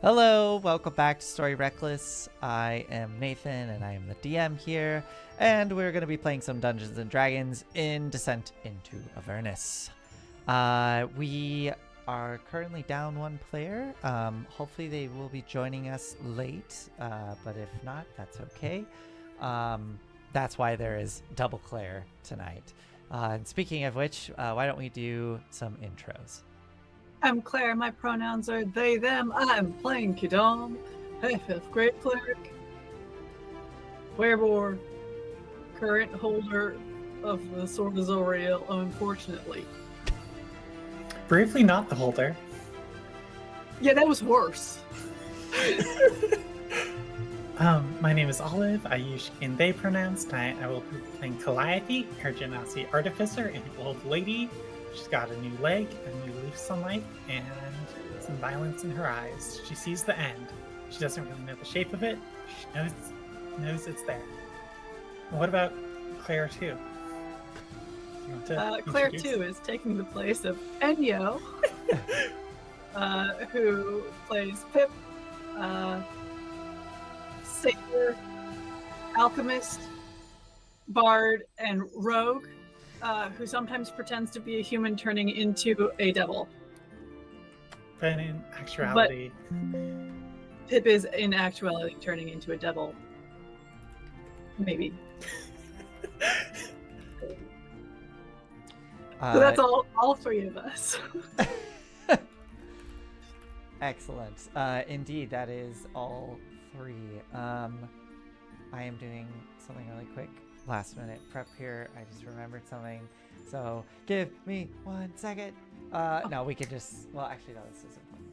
Hello, welcome back to Story Reckless. I am Nathan and I am the DM here, and we're going to be playing some Dungeons and Dragons in Descent into Avernus. We are currently down one player. Hopefully they will be joining us late, but if not, that's okay. That's why there is double Claire tonight. And speaking of which, why don't we do some intros? I'm Claire. My pronouns are they, them. I'm playing Kidam, Fifth Grade Cleric, Werebor, current holder of the Sword of Zoriel, unfortunately. Briefly not the holder. Yeah, that was worse. My name is Olive. I use in they pronouns. Tonight I will be playing Calliope, her Genasi Artificer, an old lady. She's got a new leg, a new leaf on life, and some violence in her eyes. She sees the end. She doesn't really know the shape of it. She knows it's there. And what about Claire 2? Claire 2 is taking the place of Enyo, who plays Pip, Satyr, Alchemist, Bard, and Rogue, who sometimes pretends to be a human turning into a devil. But in actuality... Pip is in actuality turning into a devil. Maybe. So that's all three of us. Excellent. Indeed, that is all three. I am doing something really quick. Last minute prep here. I just remembered something. So give me 1 second. No, we could just... Well, actually, no, this isn't fun.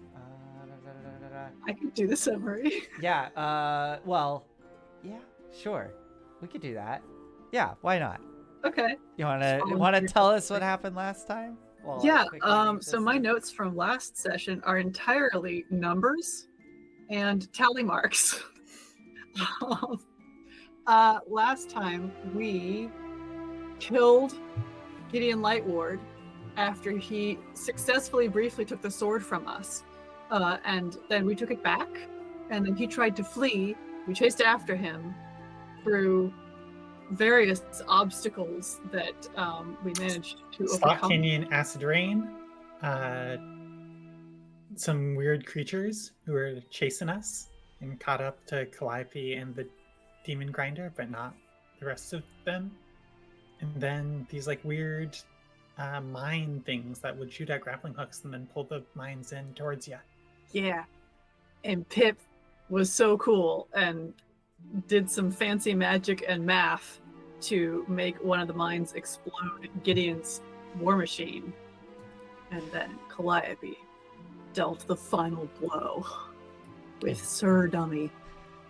I can do the summary. Yeah, yeah, sure. We could do that. Yeah, why not? Okay. You wanna tell us what happened last time? Well, yeah, so my notes from last session are entirely numbers and tally marks. Last time we killed Gideon Lightward after he successfully briefly took the sword from us, and then we took it back, and then he tried to flee. We chased after him through various obstacles that we managed to Slot overcome. Canyon acid rain, some weird creatures who were chasing us and caught up to Calliope and the demon grinder, but not the rest of them. And then these like weird mine things that would shoot at grappling hooks and then pull the mines in towards you. Yeah, and Pip was so cool and did some fancy magic and math to make one of the mines explode Gideon's war machine. And then Calliope dealt the final blow with Sir Dummy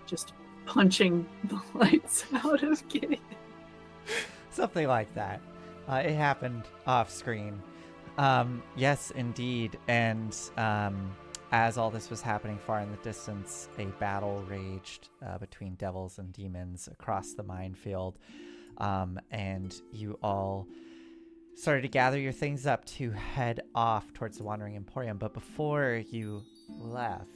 just punching the lights out of Gideon. Something like that. It happened off screen. Yes, indeed. And as all this was happening far in the distance, a battle raged between devils and demons across the minefield. And you all started to gather your things up to head off towards the Wandering Emporium. But before you left,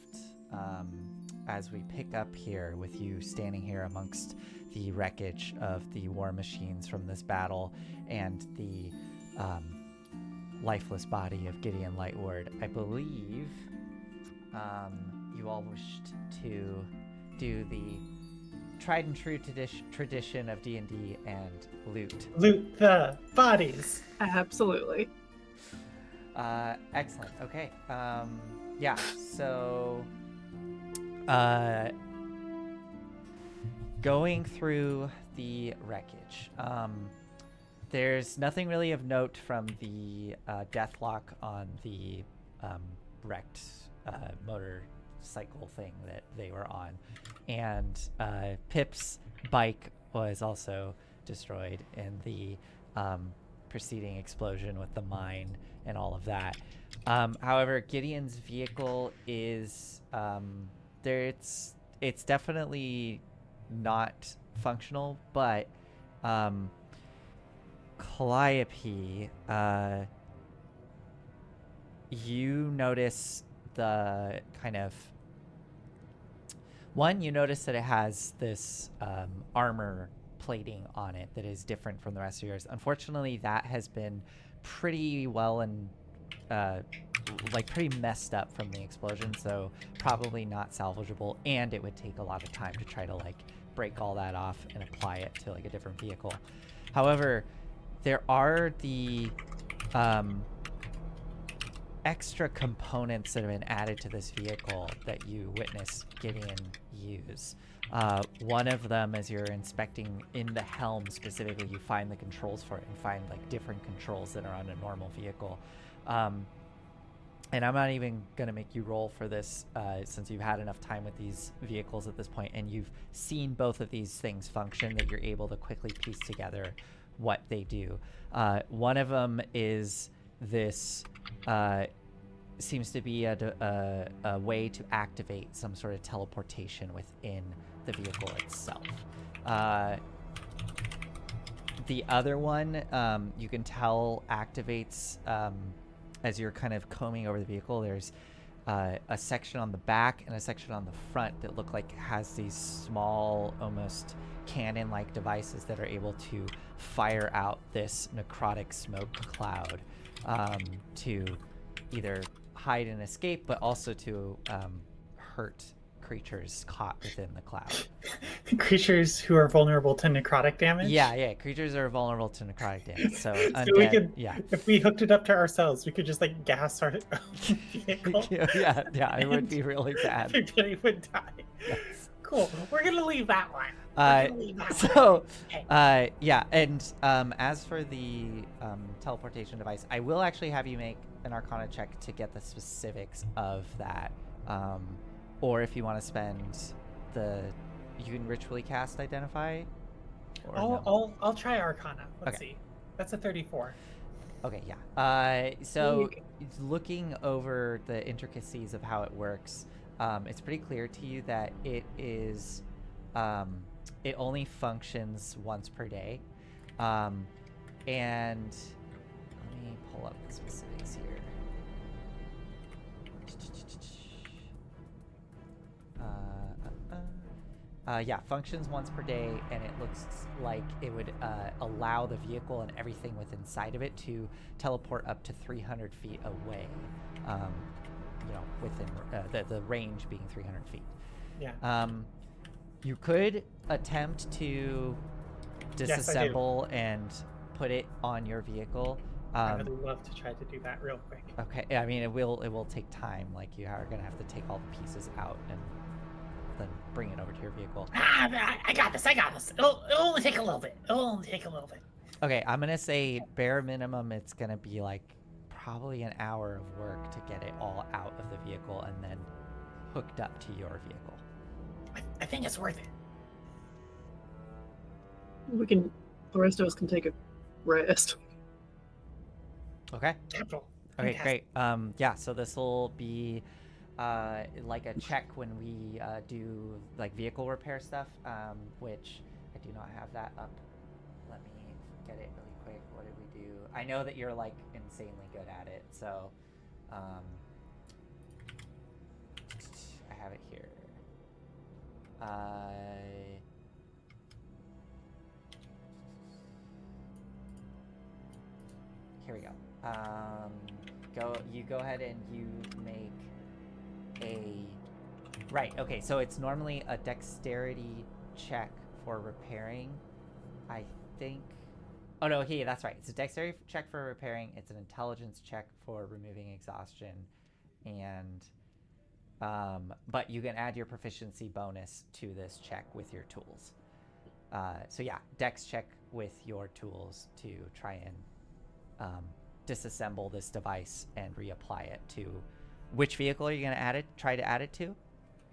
as we pick up here with you standing here amongst the wreckage of the war machines from this battle and the lifeless body of Gideon Lightward, I believe you all wished to do the tried and true tradition of D&D and loot the bodies. Absolutely. Excellent. Okay. Yeah, so going through the wreckage, there's nothing really of note from the deathlock on the wrecked motorcycle thing that they were on, and Pip's bike was also destroyed in the preceding explosion with the mine and all of that. However, Gideon's vehicle is there. It's definitely not functional, but Calliope, you notice the kind of One, you notice that it has this armor plating on it that is different from the rest of yours. Unfortunately, that has been pretty well and pretty messed up from the explosion, so probably not salvageable, and it would take a lot of time to try to like break all that off and apply it to like a different vehicle. However, there are the extra components that have been added to this vehicle that you witness Gideon use. One of them, as you're inspecting in the helm specifically, you find the controls for it and find like different controls that are on a normal vehicle. And I'm not even going to make you roll for this since you've had enough time with these vehicles at this point and you've seen both of these things function, that you're able to quickly piece together what they do. One of them is this seems to be a way to activate some sort of teleportation within the vehicle itself. The other one, you can tell activates as you're kind of combing over the vehicle. There's a section on the back and a section on the front that look like has these small, almost cannon-like devices that are able to fire out this necrotic smoke cloud to either hide and escape, but also to hurt creatures caught within the cloud. Creatures who are vulnerable to necrotic damage? Yeah, creatures are vulnerable to necrotic damage. So undead, we could, yeah. If we hooked it up to ourselves, we could just like gas our vehicle. yeah, it would be really bad. Everybody would die. Yes. Cool. We're gonna leave that one. Yeah, and as for the teleportation device, I will actually have you make an Arcana check to get the specifics of that. Or if you want to spend you can ritually cast Identify. I'll try Arcana. Let's see. That's a 34. Okay, yeah. So looking over the intricacies of how it works, it's pretty clear to you that it is it only functions once per day. And let me pull up the specifics here. Yeah, functions once per day, and it looks like it would allow the vehicle and everything within inside of it to teleport up to 300 feet away. Within the range being 300 feet. Yeah. You could attempt to disassemble and put it on your vehicle. I would love to try to do that real quick. Okay, I mean, it will take time. Like, you are going to have to take all the pieces out and then bring it over to your vehicle. I got this. It'll only take a little bit. Okay, I'm going to say bare minimum it's going to be like probably an hour of work to get it all out of the vehicle and then hooked up to your vehicle. I think it's worth it. The rest of us can take a rest. Okay. Capital. Okay, great. Yeah, so this will be like a check when we do like vehicle repair stuff, which I do not have that up. Let me get it really quick. What did we do? I know that you're like insanely good at it, so I have it here. Here we go. You go ahead and you make right. Okay, so it's normally a dexterity check for repairing. I think. Oh no, okay, that's right. It's a dexterity check for repairing. It's an intelligence check for removing exhaustion, and but you can add your proficiency bonus to this check with your tools. So yeah, dex check with your tools to try and disassemble this device and reapply it to. Which vehicle are you going to try to add it to?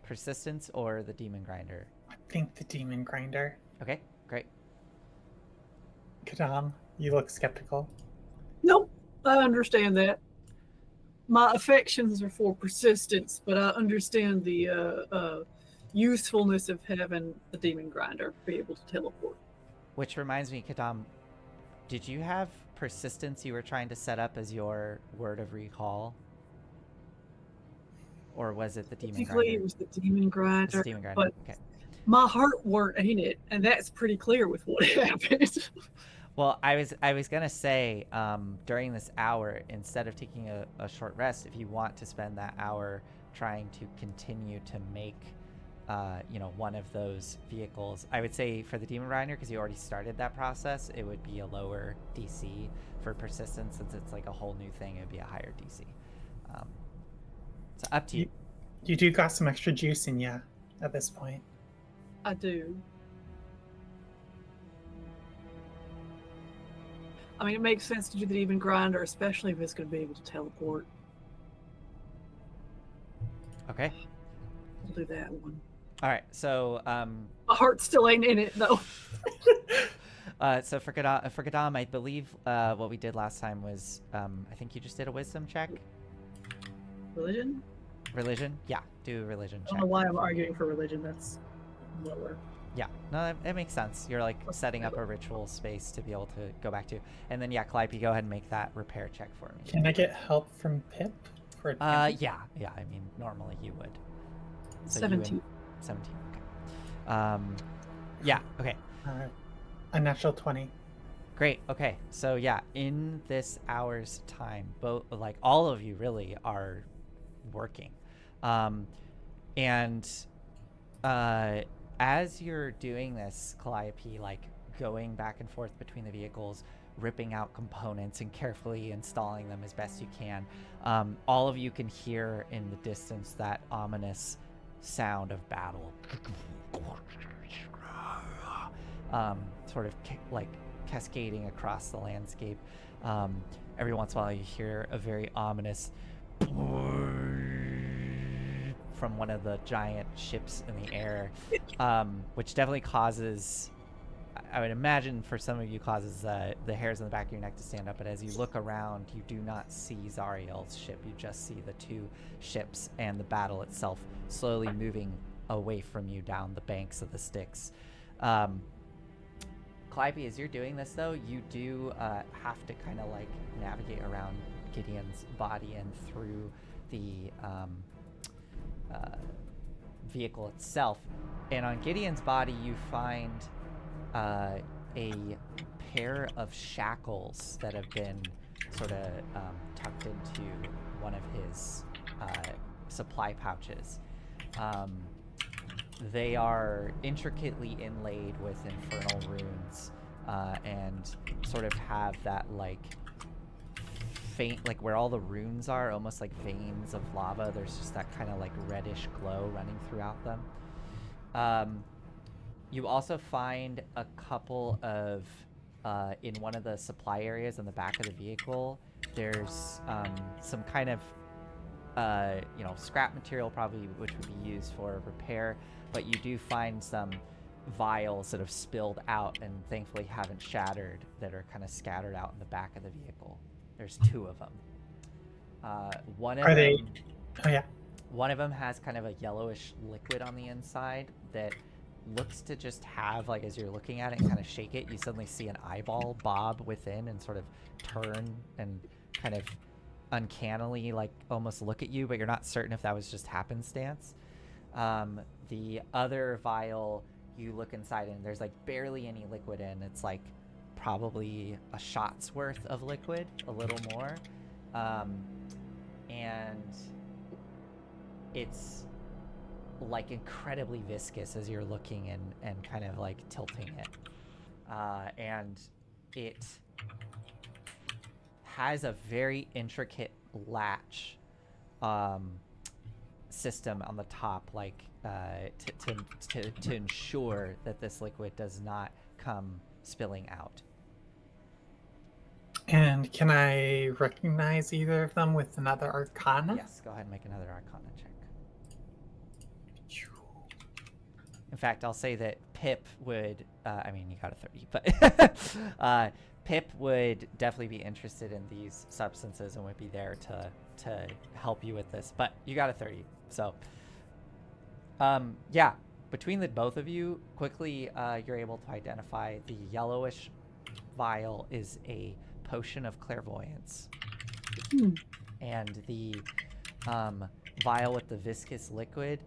Persistence or the Demon Grinder? I think the Demon Grinder. Okay, great. Kadam, you look skeptical. Nope, I understand that. My affections are for persistence, but I understand the usefulness of having the Demon Grinder be able to teleport. Which reminds me, Kadam, did you have persistence you were trying to set up as your word of recall? Or was it the demon Technically, grinder? it was the demon grinder. It's the demon grinder. But Okay. my heart weren't in it, and that's pretty clear with what happened. Well, I was gonna say during this hour, instead of taking a short rest, if you want to spend that hour trying to continue to make one of those vehicles, I would say for the demon grinder, because you already started that process, it would be a lower DC. For persistence, since it's like a whole new thing, it would be a higher DC. So up to you. You do got some extra juice in ya at this point. I do. I mean, it makes sense to do the demon grinder, especially if it's going to be able to teleport. Okay. I'll do that one. All right. So My heart still ain't in it, though. so for Gadam, I believe what we did last time was I think you just did a wisdom check. Religion? Religion? Yeah, do a religion I check. don't know why I'm arguing for religion. That's lower. Yeah, no, that makes sense. You're like setting up a ritual space to be able to go back to. And then, yeah, Calliope, go ahead and make that repair check for me. Can I get help from Pip? Yeah. I mean, normally you would. So 17. 17, okay. Yeah, okay. A natural 20. Great, okay. So, yeah, in this hour's time, both, like, all of you really are working. As you're doing this, Calliope, like going back and forth between the vehicles, ripping out components and carefully installing them as best you can, all of you can hear in the distance that ominous sound of battle. Sort of like cascading across the landscape. Every once in a while you hear a very ominous from one of the giant ships in the air, which definitely causes, I would imagine for some of you, causes the hairs on the back of your neck to stand up. But as you look around, you do not see Zariel's ship. You just see the two ships and the battle itself slowly moving away from you down the banks of the Styx. Calliope, as you're doing this, though, you do have to kind of like navigate around Gideon's body and through the vehicle itself. And on Gideon's body, you find a pair of shackles that have been sort of tucked into one of his supply pouches. They are intricately inlaid with infernal runes and sort of have that like faint, like where all the runes are, almost like veins of lava. There's just that kind of like reddish glow running throughout them. You also find a couple of in one of the supply areas on the back of the vehicle, there's some kind of scrap material probably, which would be used for repair, but you do find some vials that have spilled out and thankfully haven't shattered that are kind of scattered out in the back of the vehicle. There's two of them. One of them has kind of a yellowish liquid on the inside that looks to just have, like, as you're looking at it and kind of shake it, you suddenly see an eyeball bob within and sort of turn and kind of uncannily, like, almost look at you, but you're not certain if that was just happenstance. The other vial, you look inside and there's like barely any liquid in. It's like probably a shot's worth of liquid, a little more. And it's like incredibly viscous as you're looking and kind of like tilting it. And it has a very intricate latch system on the top, like to ensure that this liquid does not come spilling out. And can I recognize either of them with another Arcana? Yes, go ahead and make another Arcana check. In fact, I'll say that Pip would, I mean, you got a 30, but Pip would definitely be interested in these substances and would be there to help you with this, but you got a 30, so yeah, between the both of you, quickly you're able to identify the yellowish vial is a potion of clairvoyance, and the vial with the viscous liquid,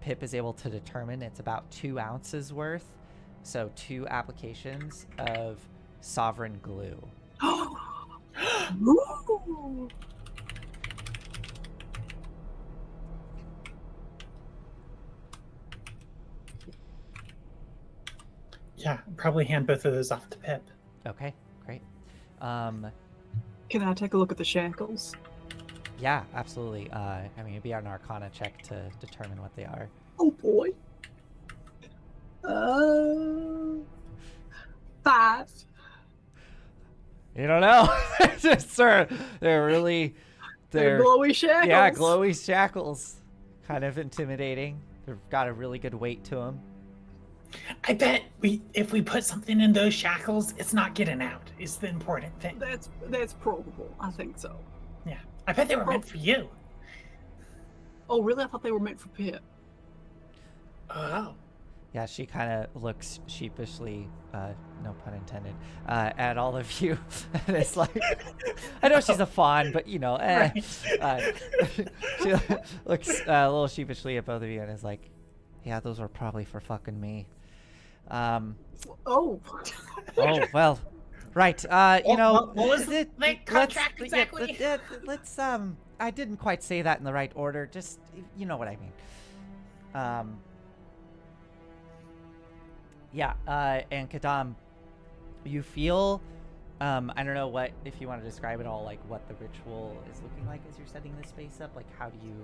Pip is able to determine it's about 2 ounces worth. So 2 applications of sovereign glue. Ooh. Yeah, probably hand both of those off to Pip. Okay, great. Can I take a look at the shackles? Yeah, absolutely. I mean, it'd be an Arcana check to determine what they are. Oh boy. 5. You don't know. They're really, They're glowy shackles. Yeah, glowy shackles. Kind of intimidating. They've got a really good weight to them. I bet if we put something in those shackles, it's not getting out. Is the important thing. That's probable. I think so. Yeah, I bet they were meant for you. Oh, really? I thought they were meant for Pip. Oh. Yeah, she kind of looks sheepishly, no pun intended, at all of you. And it's like, I know she's a fawn, but you know, she looks a little sheepishly at both of you and is like, yeah, those were probably for fucking me. Oh. Oh, well, right. You know, what was the contract exactly? Let's, I didn't quite say that in the right order. Just, you know what I mean. Yeah, and Kadam, you feel, I don't know what, if you want to describe it all, like what the ritual is looking like as you're setting this space up, like how do you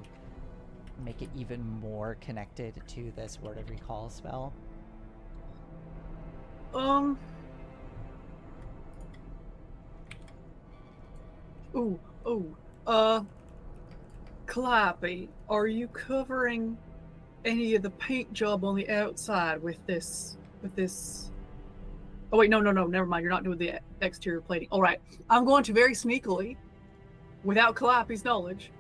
make it even more connected to this Word of Recall spell? Calliope, are you covering any of the paint job on the outside with this? Oh wait, no, never mind. You're not doing the exterior plating. All right, I'm going to very sneakily, without Calliope's knowledge,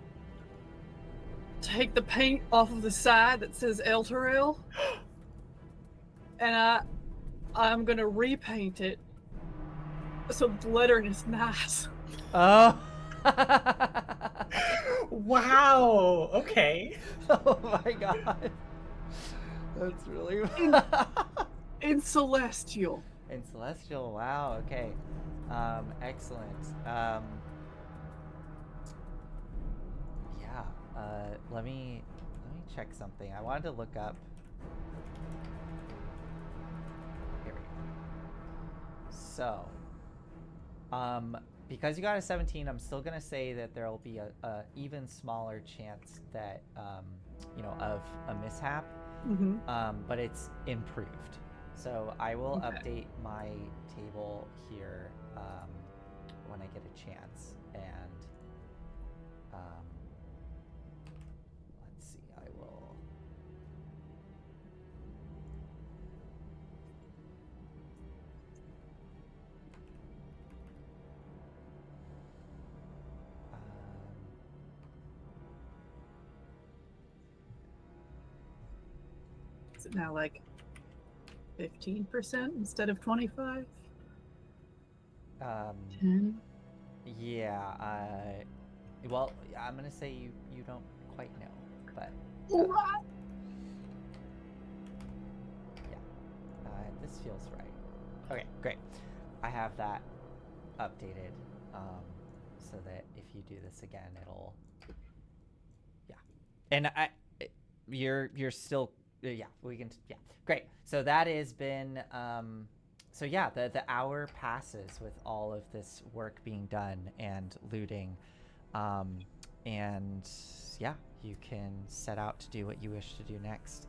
take the paint off of the side that says Elturel, and I'm gonna repaint it so the lettering is nice. Oh. Wow. Okay. Oh my god. That's really In Celestial. In Celestial, wow, okay. Excellent. Yeah, let me check something. I wanted to look up. Here we go. So, because you got a 17, I'm still gonna say that there'll be a even smaller chance that you know, of a mishap. Mm-hmm. But it's improved. So I will update my table here when I get a chance. And let's see, I will. Is it now like 15% instead of 25? 10? Yeah, well, I'm gonna say you don't quite know, but What? yeah, this feels right. Okay, great. I have that updated, so that if you do this again, it'll, yeah, and you're still, yeah, we can, yeah, great. So that has been, so yeah, the hour passes with all of this work being done and looting, and yeah, you can set out to do what you wish to do next.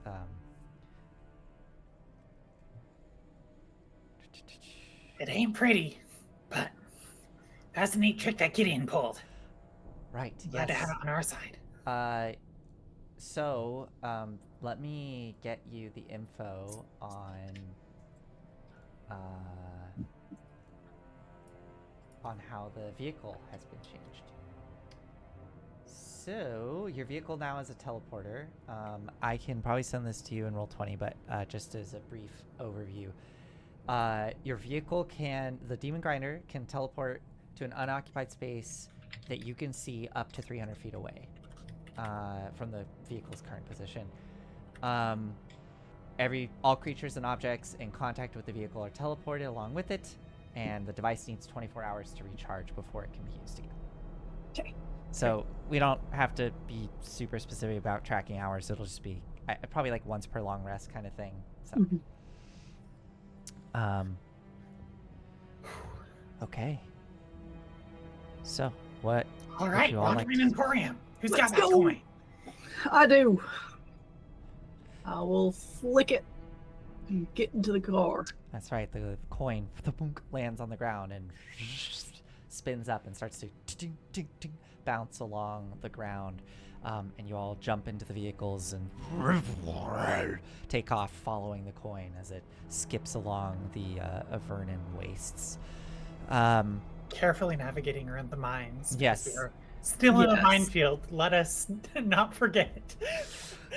It ain't pretty, but that's a neat trick that Gideon pulled. Right. Glad to Yes. have it on our side. So, let me get you the info on how the vehicle has been changed. So, your vehicle now is a teleporter. I can probably send this to you in Roll20, but just as a brief overview. Your vehicle the Demon Grinder can teleport to an unoccupied space that you can see up to 300 feet away. from the vehicle's current position. All creatures and objects in contact with the vehicle are teleported along with it, and the device needs 24 hours to recharge before it can be used again. Okay. So we don't have to be super specific about tracking hours. It'll just be probably like once per long rest kind of thing. So, okay. So what? All would right, you all like Walkman Emporium. Who's Let's got that go. coin? I do. I will flick it and get into the car. That's right. The coin lands on the ground and spins up and starts to bounce along the ground. And you all jump into the vehicles and take off following the coin as it skips along the Avernus wastes. Carefully navigating around the mines. Yes. We are still in a Yes. minefield. Let us not forget.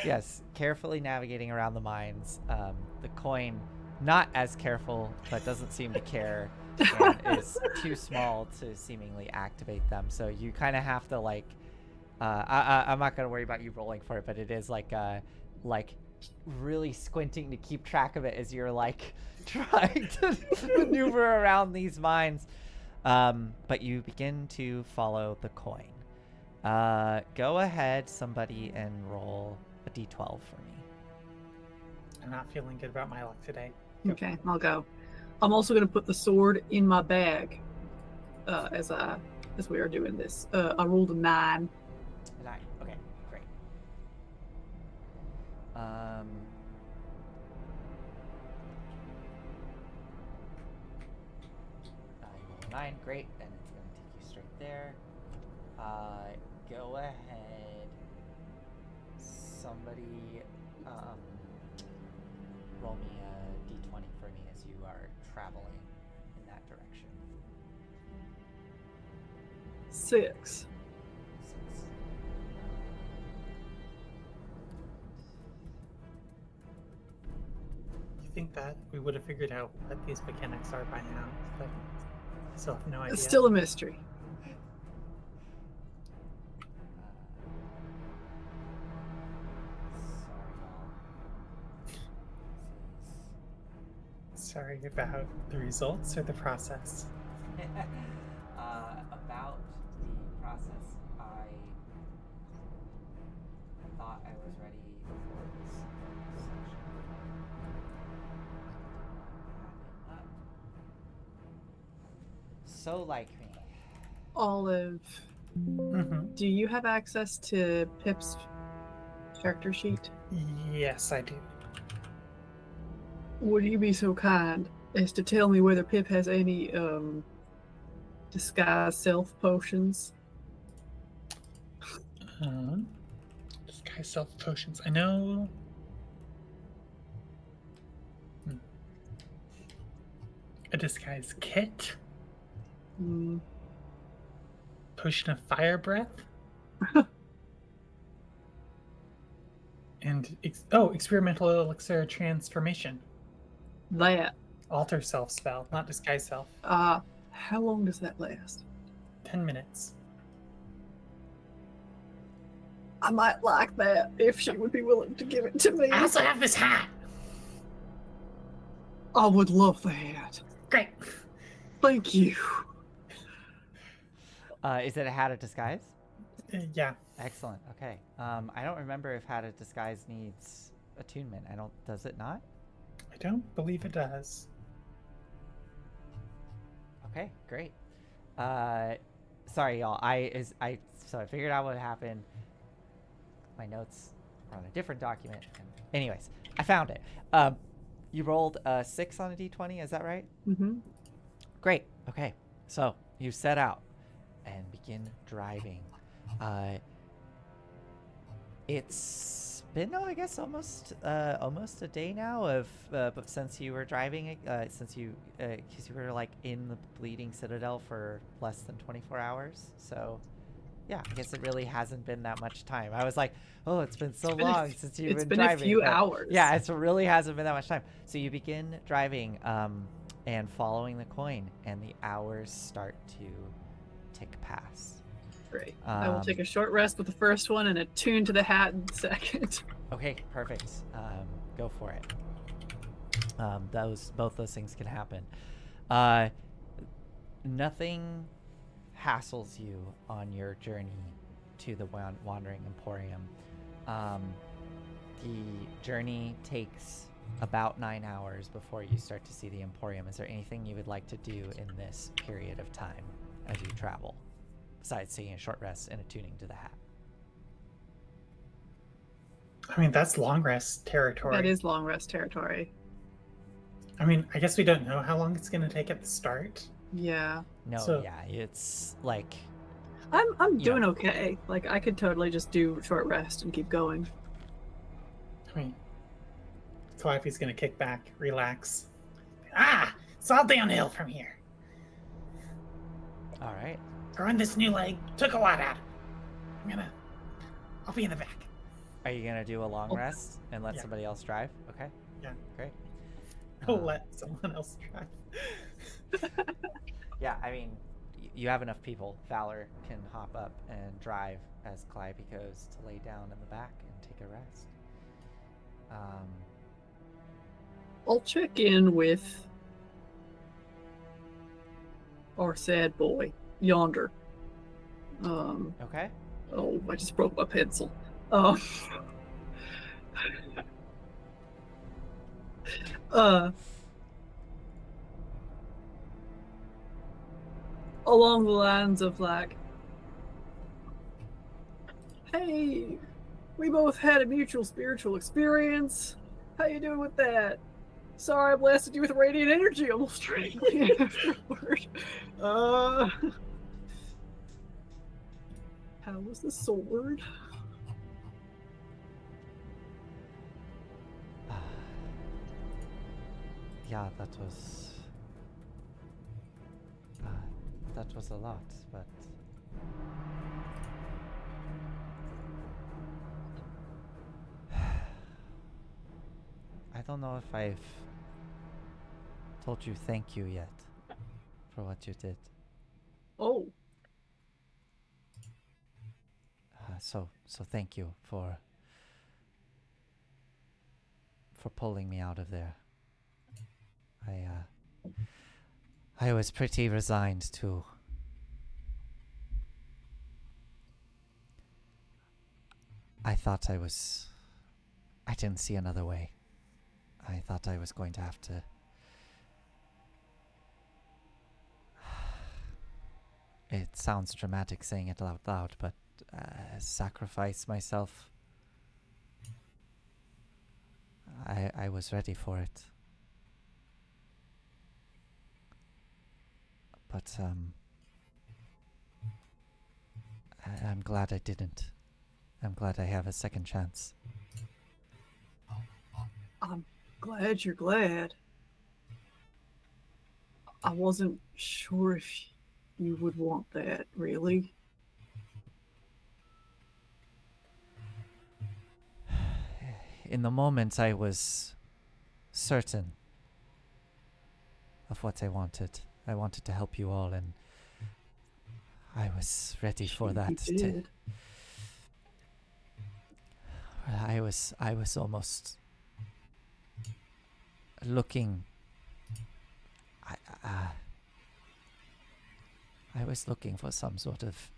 Yes, carefully navigating around the mines. The coin, not as careful, but doesn't seem to care, and is too small to seemingly activate them. So you kind of have to like, I'm not gonna worry about you rolling for it, but it is like really squinting to keep track of it as you're like trying to maneuver around these mines. But you begin to follow the coin. Go ahead, somebody, and roll a d12 for me. I'm not feeling good about my luck today. Okay, I'll go. I'm also going to put the sword in my bag as we are doing this. I rolled a 9. 9. Okay, great. You roll a 9, great, and it's going to take you straight there. Go ahead. Somebody roll me a d20 for me as you are traveling in that direction. 6. 6. You think that we would have figured out what these mechanics are by now, but I still have no idea. It's still a mystery. Sorry about the results or the process. About the process, I thought I was ready for this section. So like me. Olive, do you have access to Pip's character sheet? Yes, I do. Would you be so kind as to tell me whether Pip has any disguise self potions? Disguise self potions. I know. A disguise kit. Potion of fire breath. And experimental elixir transformation. That. Alter self spell, not disguise self. How long does that last? 10 minutes. I might like that if she would be willing to give it to me. I also have this hat. I would love the hat. Great. Thank you. Is it a hat of disguise? Yeah. Excellent. Okay. I don't remember if hat of disguise needs attunement. Does it not? I don't believe it does. Okay, great. Sorry, y'all. So I figured out what happened. My notes are on a different document. Anyways, I found it. You rolled a 6 on a d20. Is that right? Mm-hmm. Great. Okay. So you set out and begin driving. It's been, I guess, almost a day now of but since you were driving, because you were like in the Bleeding Citadel for less than 24 hours. So, yeah, I guess it really hasn't been that much time. I was like, oh, it's been so long since you've been driving. It's been a few hours. Yeah, it really hasn't been that much time. So you begin driving and following the coin, and the hours start to tick past. Great. I will take a short rest with the first one and attune to the hat in the second. Okay, perfect. Go for it. Both those things can happen. Nothing hassles you on your journey to the Wandering Emporium. The journey takes about 9 hours before you start to see the Emporium. Is there anything you would like to do in this period of time as you travel, besides taking a short rest and attuning to the hat? I mean, that's long rest territory. That is long rest territory. I mean, I guess we don't know how long it's going to take at the start. Yeah. No, So- yeah, it's like I'm Yeah. doing okay. Like, I could totally just do short rest and keep going. I mean, Calliope's going to kick back, relax. Ah, it's all downhill from here. all right. Growing this new leg took a lot out of me. I'll be in the back. Are you gonna do a long Oh. rest and let Yeah. somebody else drive? Okay. Yeah. Great. I'll Uh, let someone else drive. Yeah, I mean, you have enough people. Valor can hop up and drive as Calliope goes to lay down in the back and take a rest. I'll check in with our sad boy yonder. Okay. Oh, I just broke my pencil. Um, along the lines of like, hey, we both had a mutual spiritual experience. How you doing with that? Sorry, I blasted you with radiant energy almost directly afterward. How was the sword? Yeah, that was a lot, but I don't know if I've told you thank you yet for what you did. Oh, So thank you for pulling me out of there. I was pretty resigned to I didn't see another way. I thought I was going to have to it sounds dramatic saying it out loud, but sacrifice myself. I was ready for it. But I'm glad I didn't. I'm glad I have a second chance. I'm glad you're glad. I wasn't sure if you would want that, really. In the moment, I was certain of what I wanted. I wanted to help you all, and I was ready for You that. did. I was almost looking. I was looking for some sort of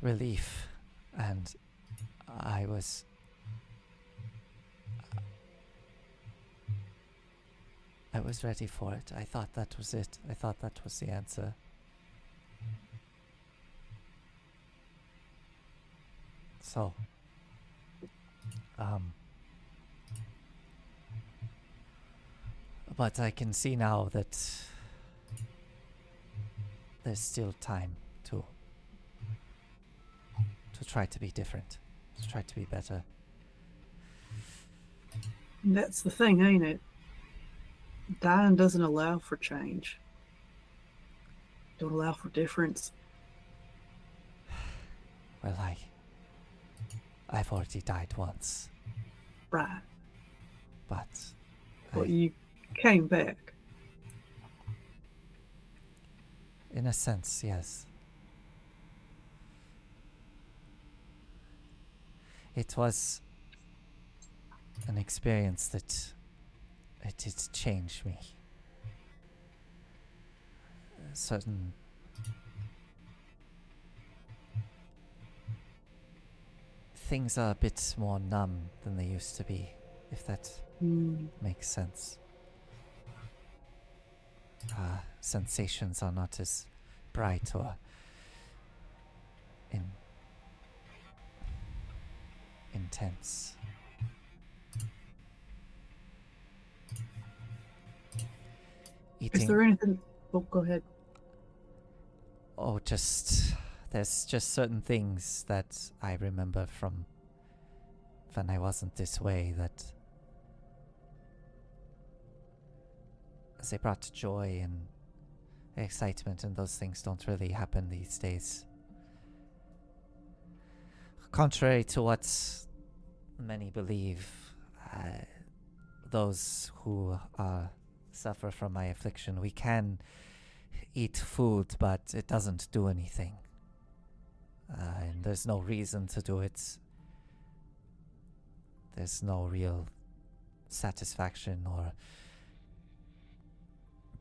relief, and I was ready for it. I thought that was it. I thought that was the answer. So, but I can see now that there's still time to try to be different, to try to be better. And that's the thing, ain't it? Dying doesn't allow for change. Don't allow for difference. Well, I've already died once, Right. but But you came back. in a sense, yes. It was an experience that it did change me. Certain things are a bit more numb than they used to be, if that makes sense. Sensations are not as bright or intense. Is there anything? Oh, go ahead. Oh, there's just certain things that I remember from when I wasn't this way that they brought joy and excitement, and those things don't really happen these days. Contrary to what many believe, those who suffer from my affliction, we can eat food, but it doesn't do anything. And there's no reason to do it. There's no real satisfaction or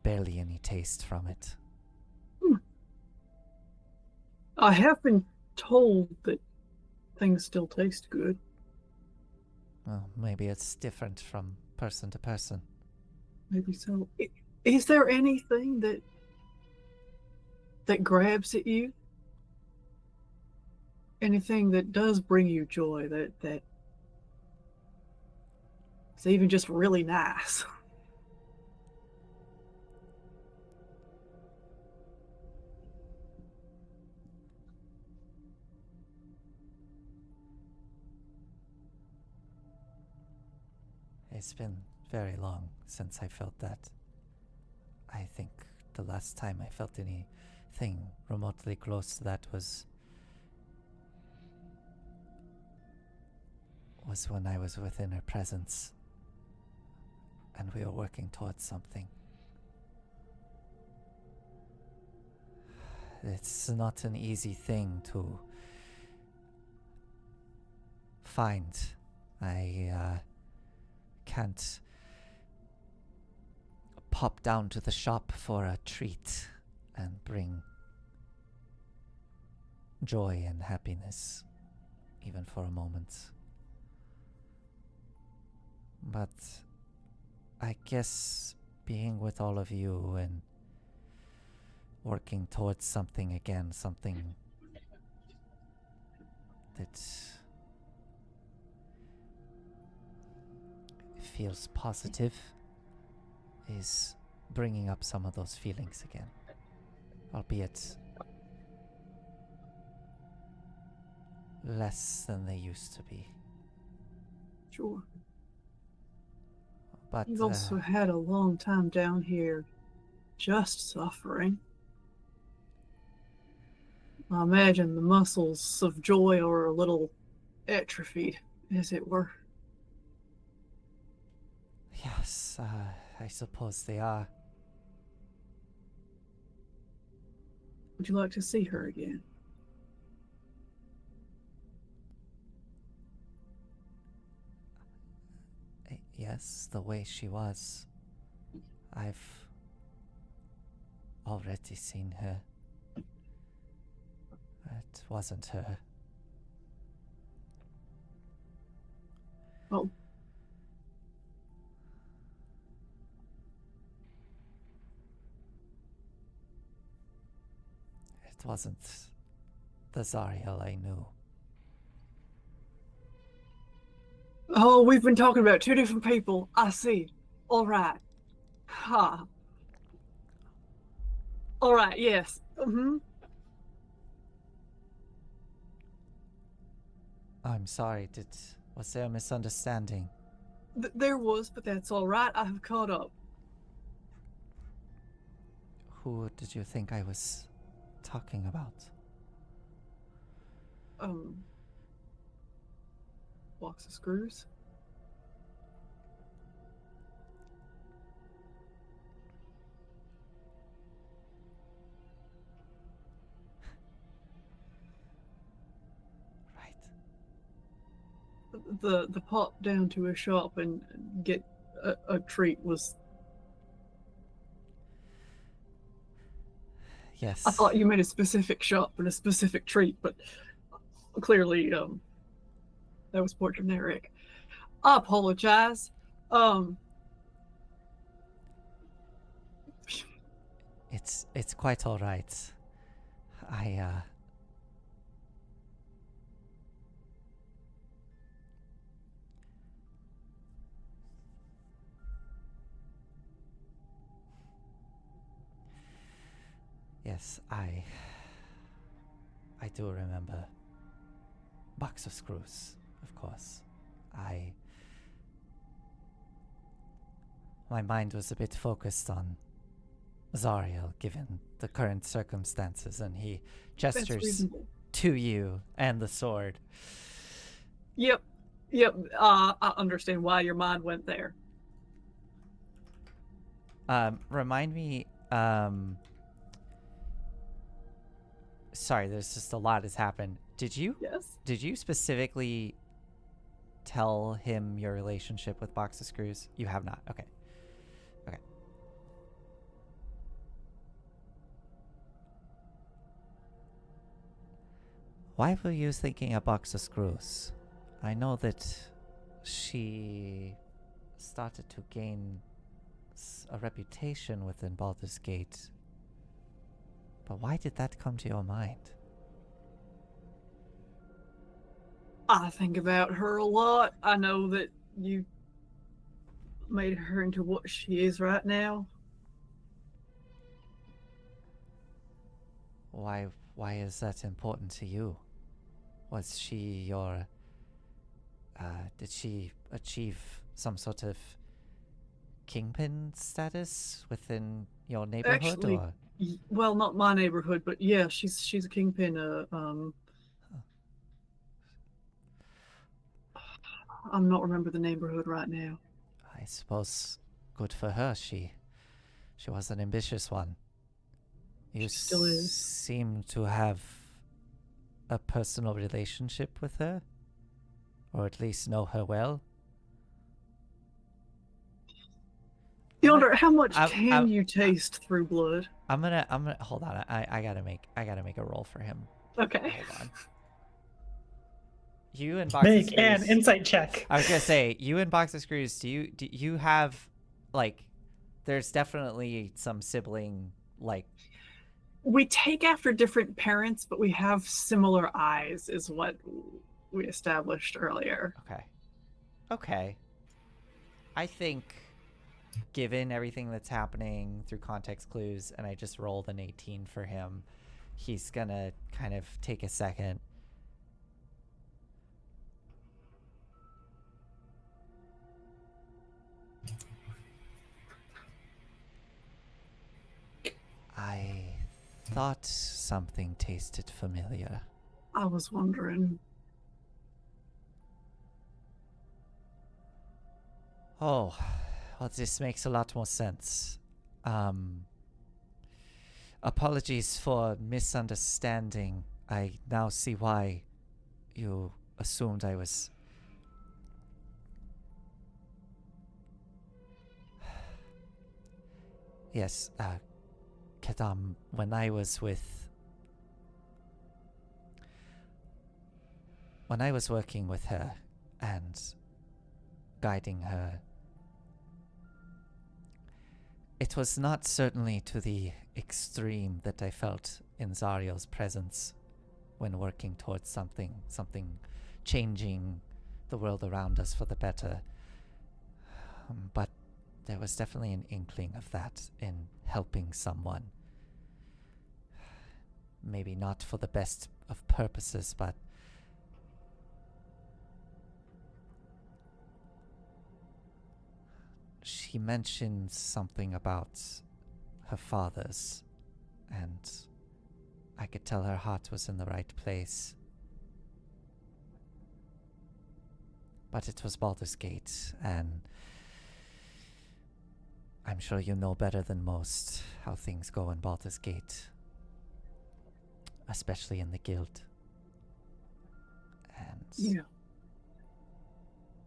barely any taste from it. I have been told that things still taste good. Well, maybe it's different from person to person. Maybe so. Is there anything that grabs at you? Anything that does bring you joy, that is even just really nice? It's been very long since I felt that. I think the last time I felt anything remotely close to that was when I was within her presence and we were working towards something. It's not an easy thing to find. I can't pop down to the shop for a treat and bring joy and happiness, even for a moment. But I guess being with all of you and working towards something again, something that feels positive, is bringing up some of those feelings again, albeit less than they used to be. Sure. But you've also had a long time down here just suffering. I imagine the muscles of joy are a little atrophied, as it were. Yes, I suppose they are. Would you like to see her again? Yes, the way she was. I've already seen her. It wasn't her. Oh. It wasn't the Zariel I knew. Oh, we've been talking about two different people. I see. All right. Ha. All right, yes. Mm-hmm. I'm sorry, was there a misunderstanding? There was, but that's all right. I have caught up. Who did you think I was talking about? Box of screws. Right. the pop down to a shop and get a treat was. Yes. I thought you made a specific shop and a specific treat, but clearly that was more generic. I apologize. It's quite all right. Yes, I do remember box of screws, of course. My mind was a bit focused on Zariel, given the current circumstances, and he gestures to you and the sword. Yep. I understand why your mind went there. Remind me, sorry, there's just a lot has happened. Did you specifically tell him your relationship with Box of Screws? You have not. Okay. Why were you thinking a Box of Screws? I know that she started to gain a reputation within Baldur's Gate. But why did that come to your mind? I think about her a lot. I know that you made her into what she is right now. Why is that important to you? Was she your... did she achieve some sort of kingpin status within your neighborhood? Actually, well, not my neighborhood, but yeah, she's a kingpin. I'm not remember the neighborhood right now. I suppose good for her. She was an ambitious one. You she still is. Seem to have a personal relationship with her, or at least know her well. Yonder, how much can you taste through blood? I'm gonna hold on. I gotta make a roll for him. Okay. Hold on. You and Box of Screws. Make an insight check. I was gonna say, you and Box of Screws. Do you have, like, there's definitely some sibling, like. We take after different parents, but we have similar eyes, is what we established earlier. Okay. I think, given everything that's happening through context clues, and I just rolled an 18 for him, he's gonna kind of take a second. I thought something tasted familiar. I was wondering. Oh, well, this makes a lot more sense. Apologies for misunderstanding. I now see why you assumed I was... Yes, Kedam, when I was working with her and guiding her, it was not certainly to the extreme that I felt in Zariel's presence when working towards something changing the world around us for the better. But there was definitely an inkling of that in helping someone. Maybe not for the best of purposes, but she mentioned something about her father's, and I could tell her heart was in the right place. But it was Baldur's Gate, and I'm sure you know better than most how things go in Baldur's Gate, especially in the guild. And yeah,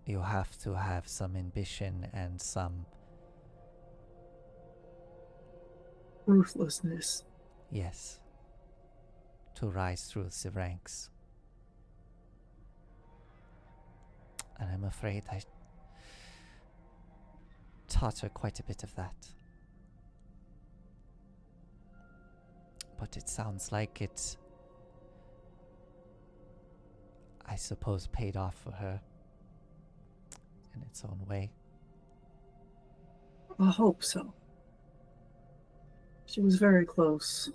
you have to have some ambition and some, Ruthlessness. yes, to rise through the ranks. And I'm afraid I taught her quite a bit of that. But it sounds like it, I suppose, paid off for her in its own way. I hope so. She was very close,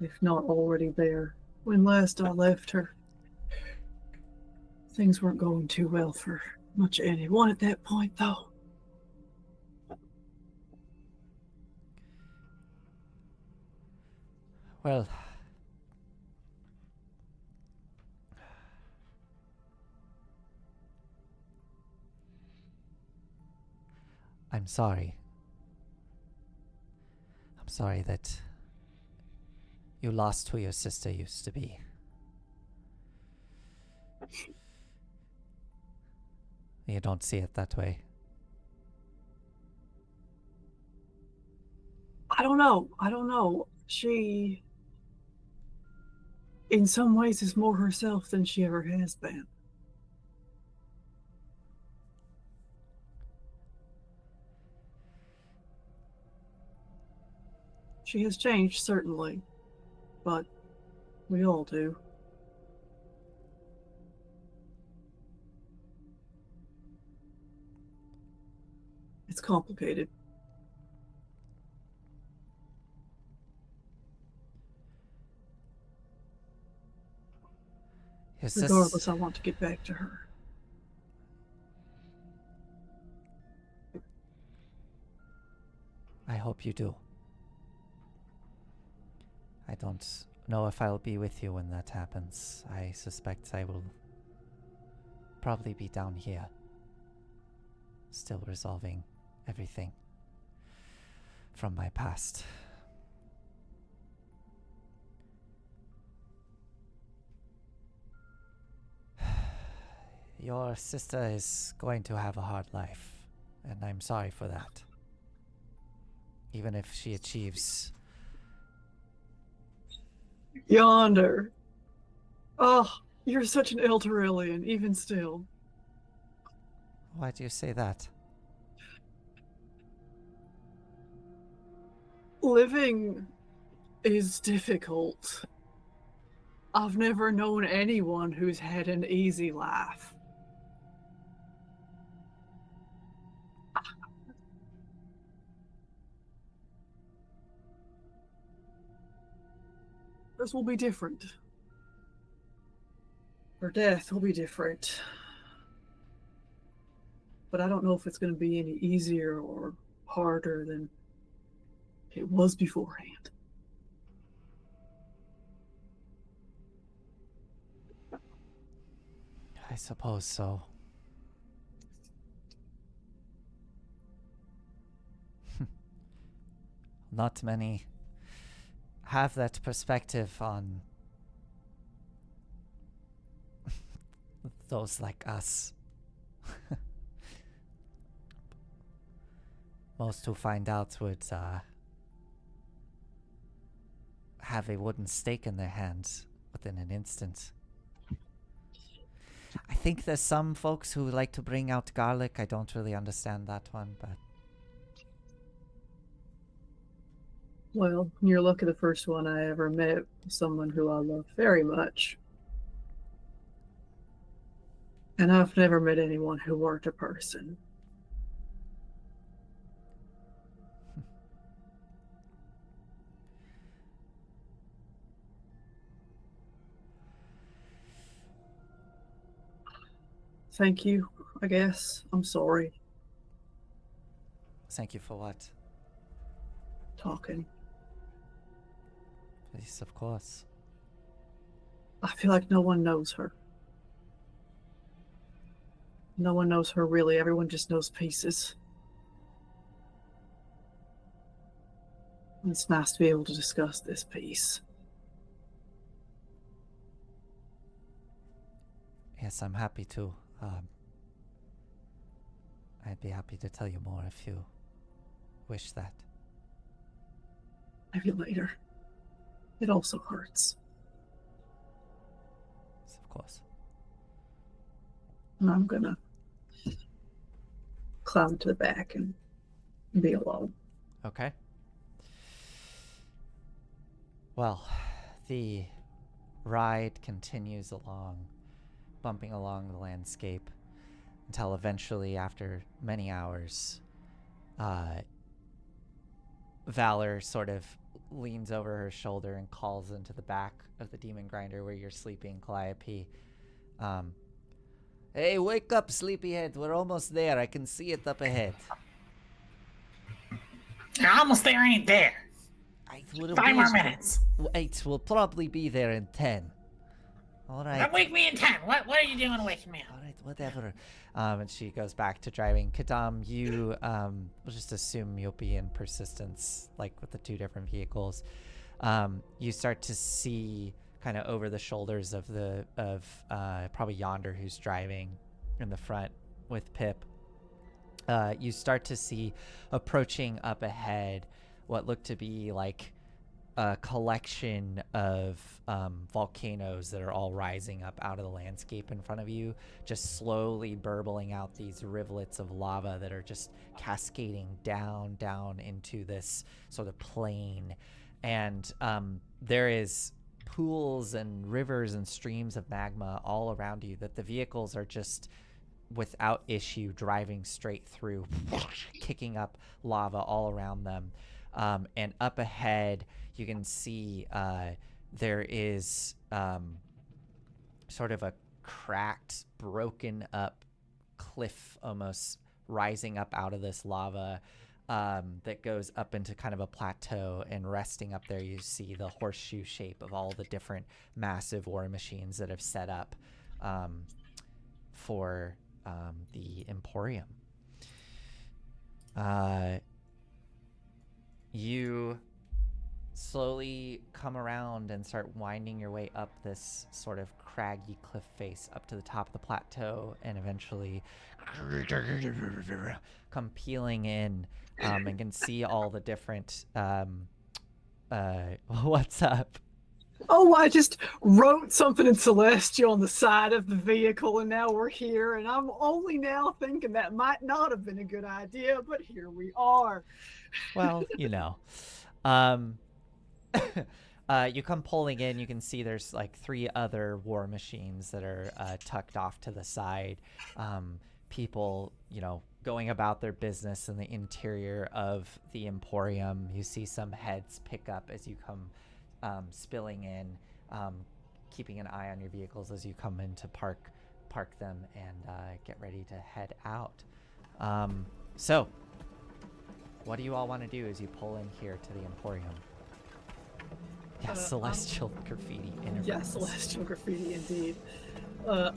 if not already there, when last I left her. Things weren't going too well for much anyone at that point, though. Well, I'm sorry. I'm sorry that you lost who your sister used to be. You don't see it that way. I don't know. She, in some ways, is more herself than she ever has been. She has changed, certainly, but we all do. It's complicated. Regardless, I want to get back to her. I hope you do. I don't know if I'll be with you when that happens. I suspect I will probably be down here, still resolving everything from my past. Your sister is going to have a hard life, and I'm sorry for that. Even if she achieves... Yonder. Oh, you're such an Elturellian, even still. Why do you say that? Living is difficult. I've never known anyone who's had an easy life. This will be different. Her death will be different. But I don't know if it's going to be any easier or harder than it was beforehand. I suppose so. Not many have that perspective on those like us. Most who find out would have a wooden stake in their hands within an instant. I think there's some folks who like to bring out garlic. I don't really understand that one, but... Well, you're lucky the first one I ever met was someone who I love very much. And I've never met anyone who weren't a person. Thank you, I guess. I'm sorry. Thank you for what? Talking. Yes, of course. I feel like no one knows her. No one knows her really. Everyone just knows pieces. And it's nice to be able to discuss this piece. Yes, I'm happy to. I'd be happy to tell you more if you wish that. Maybe later. It also hurts. Yes, of course. And I'm gonna climb to the back and be alone. Okay. Well, the ride continues along, bumping along the landscape until eventually, after many hours, Valor sort of leans over her shoulder and calls into the back of the demon grinder where you're sleeping, Calliope. Hey, wake up, sleepyhead. We're almost there. I can see it up ahead. You're almost there, ain't there? 5 more minutes. 8. We'll probably be there in 10. All right. Don't wake me in 10. What are you doing waking me up? All right, whatever. And she goes back to driving. Kadam, you, we'll just assume you'll be in persistence, like with the 2 different vehicles. You start to see kind of over the shoulders of probably Yonder, who's driving in the front with Pip. You start to see approaching up ahead what looked to be like a collection of volcanoes that are all rising up out of the landscape in front of you, just slowly burbling out these rivulets of lava that are just cascading down into this sort of plain. And there is pools and rivers and streams of magma all around you that the vehicles are just without issue driving straight through, kicking up lava all around them. And up ahead, you can see there is sort of a cracked, broken up cliff almost rising up out of this lava that goes up into kind of a plateau, and resting up there you see the horseshoe shape of all the different massive war machines that have set up for the Emporium. You slowly come around and start winding your way up this sort of craggy cliff face up to the top of the plateau, and eventually come peeling in and can see all the different what's up? Oh, I just wrote something in Celestial on the side of the vehicle, and now we're here, and I'm only now thinking that might not have been a good idea, but here we are. Well, you know. You come pulling in, you can see there's like 3 other war machines that are tucked off to the side. People, going about their business in the interior of the Emporium. You see some heads pick up as you come spilling in, keeping an eye on your vehicles as you come in to park them and get ready to head out. So what do you all want to do as you pull in here to the Emporium? Yes, celestial graffiti. Yes, celestial graffiti indeed.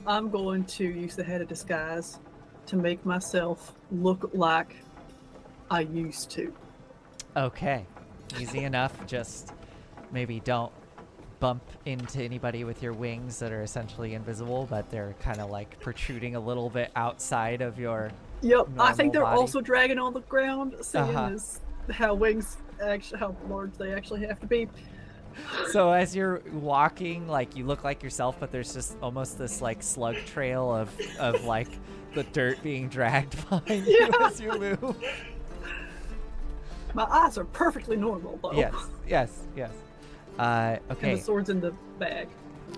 I'm going to use the head of disguise to make myself look like I used to. Okay, easy enough. Just maybe don't bump into anybody with your wings that are essentially invisible, but they're kind of like protruding a little bit outside of your I think they're body. also dragging on the ground, seeing as how wings actually, how large they actually have to be. So as you're walking, like, you look like yourself, but there's just almost this like slug trail of like the dirt being dragged behind you as you move. My eyes are perfectly normal though. Yes. Okay. And the sword's in the bag.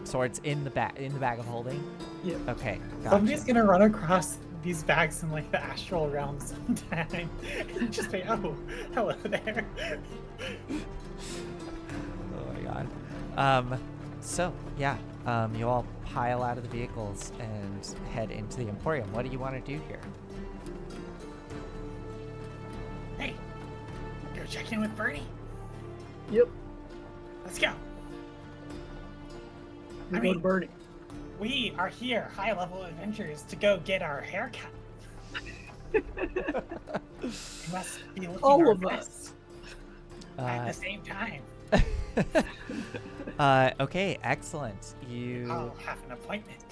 Sword's in the bag of holding? Yeah. Okay, gotcha. Somebody's gonna run across these bags in like the astral realm sometime and just say, "Oh, hello there." Oh my god. So yeah, you all pile out of the vehicles and head into the Emporium. What do you want to do here? Hey, go check in with Bernie. Yep. Let's go. I mean, Bernie. We are here, high-level adventurers, to go get our haircut. We must be looking All our of best at the same time. Okay, excellent. You I'll have an appointment.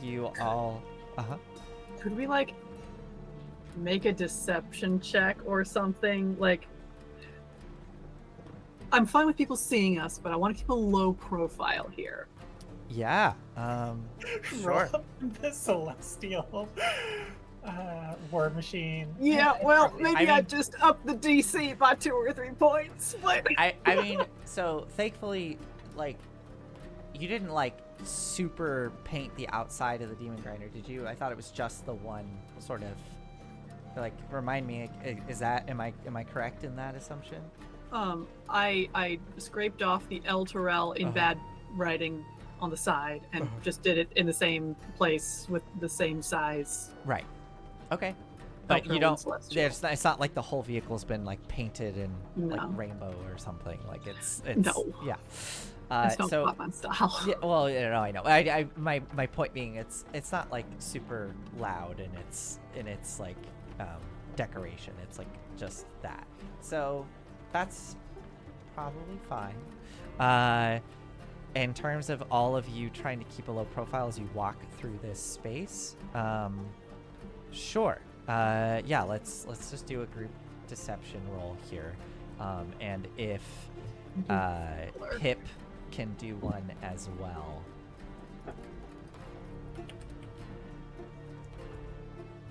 you all Could we like make a deception check or something. Like, I'm fine with people seeing us, but I want to keep a low profile here. Yeah. Sure. Roll the celestial war machine. Yeah, well, I maybe I mean- just upped the DC by 2 or 3 points, but I mean, so thankfully, like, you didn't like super paint the outside of the demon grinder, did you? I thought it was just the one sort of. Like, remind me, is that am I correct in that assumption? I scraped off the L Terrell in bad writing on the side and just did it in the same place with the same size. Right. Okay. But Ultra you don't. Celestial. It's not like the whole vehicle's been like painted in like No. rainbow or something. Like it's No. Yeah. It's not So Batman style. yeah. Well, I know. I my point being, it's not like super loud in its like decoration. It's like just that. So that's probably fine. In terms of all of you trying to keep a low profile as you walk through this space, sure. Yeah, let's just do a group deception roll here. And if Pip can do one as well.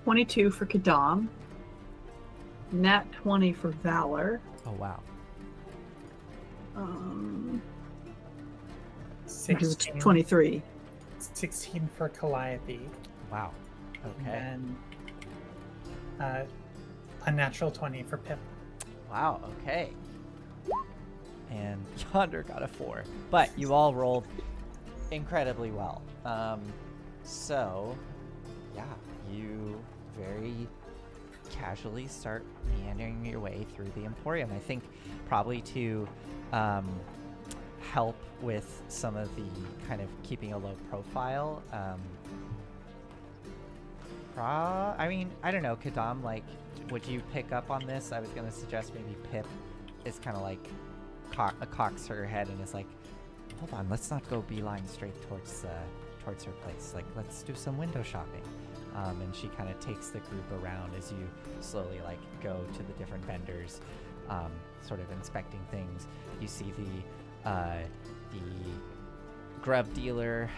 22 for Kadam. Nat 20 for Valor. Oh wow. Which is 16, 23. 16 for Calliope. Wow. Okay. And then a natural 20 for Pip. Wow, okay. And Yonder got a 4. But you all rolled incredibly well. So, yeah, you very casually start meandering your way through the Emporium. I think probably to help with some of the kind of keeping a low profile. I mean, I don't know, Kadam, like, would you pick up on this? I was going to suggest maybe Pip is kind of like cocks her head and is like, hold on, let's not go beeline straight towards her place. Like, let's do some window shopping. And she kind of takes the group around as you slowly like go to the different vendors, sort of inspecting things. You see the grub dealer,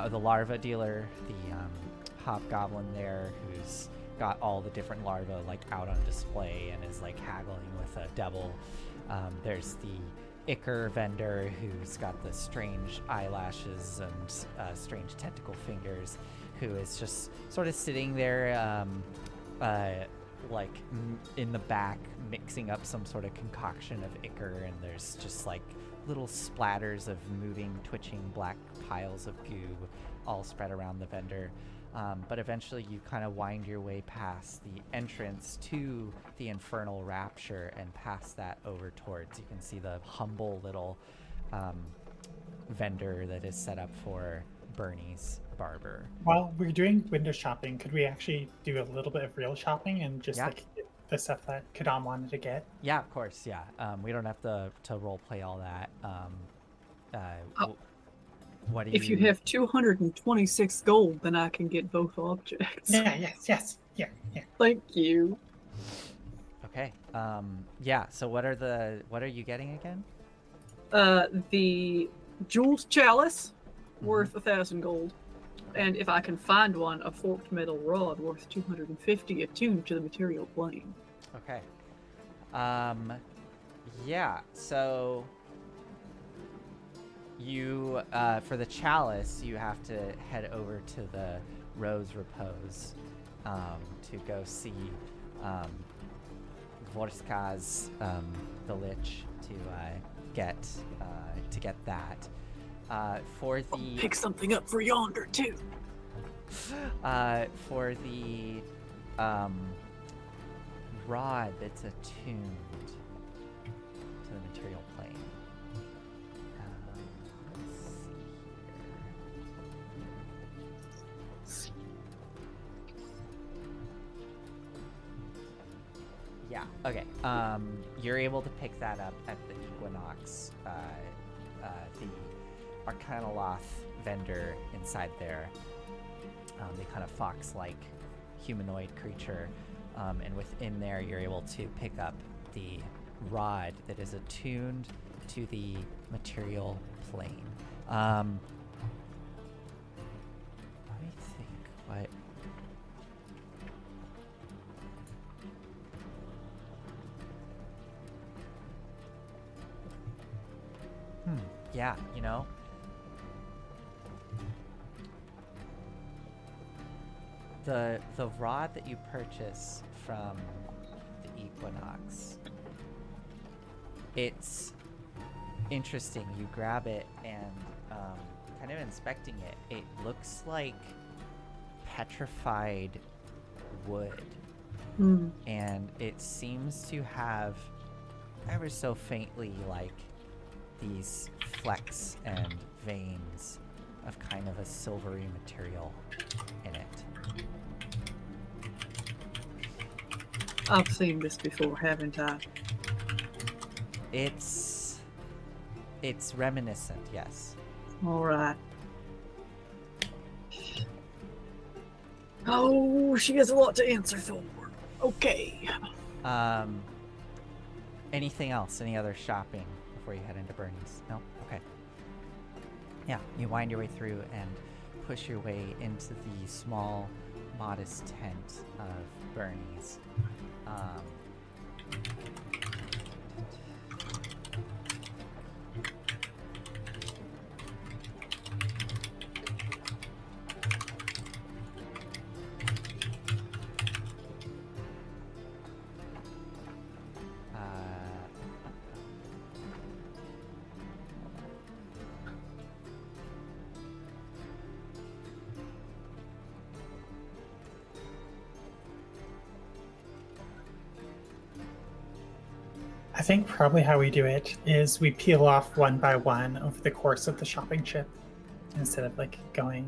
the larva dealer, the hobgoblin there who's got all the different larvae like out on display and is like haggling with a devil. There's the ichor vendor who's got the strange eyelashes and strange tentacle fingers, who is just sort of sitting there like in the back mixing up some sort of concoction of ichor, and there's just like little splatters of moving, twitching black piles of goo all spread around the vendor. But eventually you kind of wind your way past the entrance to the Infernal Rapture and past that over towards, you can see the humble little vendor that is set up for Bernie's barber. While we're doing window shopping, could we actually do a little bit of real shopping and just Yeah. like get the stuff that Kadam wanted to get? Yeah, of course, yeah. We don't have to role play all that. What do you... If you have 226 gold, then I can get both objects. Yeah, yes. Yeah. Thank you. Okay. Yeah, so what are you getting again? The jeweled chalice, worth 1,000 gold. And if I can find one, a forked metal rod worth 250 attuned to the material plane. Okay. Yeah, so you, for the chalice, you have to head over to the Rose Repose, to go see, Vorska's, the Lich, to get that. For the... Pick something up for Yonder, too. For the, rod that's attuned to the material plane. Let's see here. Yeah, okay. You're able to pick that up at the Equinox, the Arcanoloth vendor inside there. The kind of fox-like humanoid creature and within there you're able to pick up the rod that is attuned to the material plane. Let me think what. Yeah, you know. The rod that you purchase from the Equinox, it's interesting. You grab it and kind of inspecting it, it looks like petrified wood. And it seems to have ever so faintly like these flecks and veins of kind of a silvery material in it. I've seen this before, haven't I? It's reminiscent, yes. All right. Oh, she has a lot to answer for. Okay. Anything else? Any other shopping before you head into Bernie's? No? Okay. Yeah, you wind your way through and push your way into the small, modest tent of Bernie's. I think probably how we do it is we peel off one by one over the course of the shopping trip instead of like going.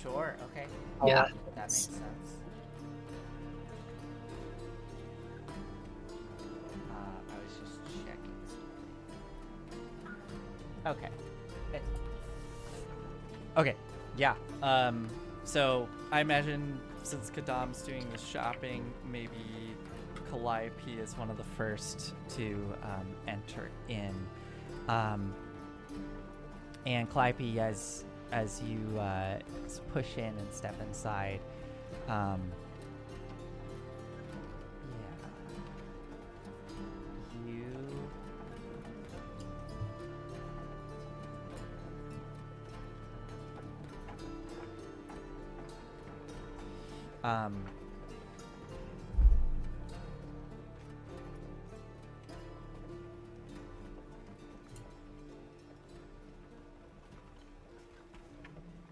Sure, okay. Yeah. That makes sense. I was just checking. Okay. Okay, yeah. So I imagine since Kadam's doing the shopping, maybe Calliope is one of the first to enter in. And Calliope, as you push in and step inside,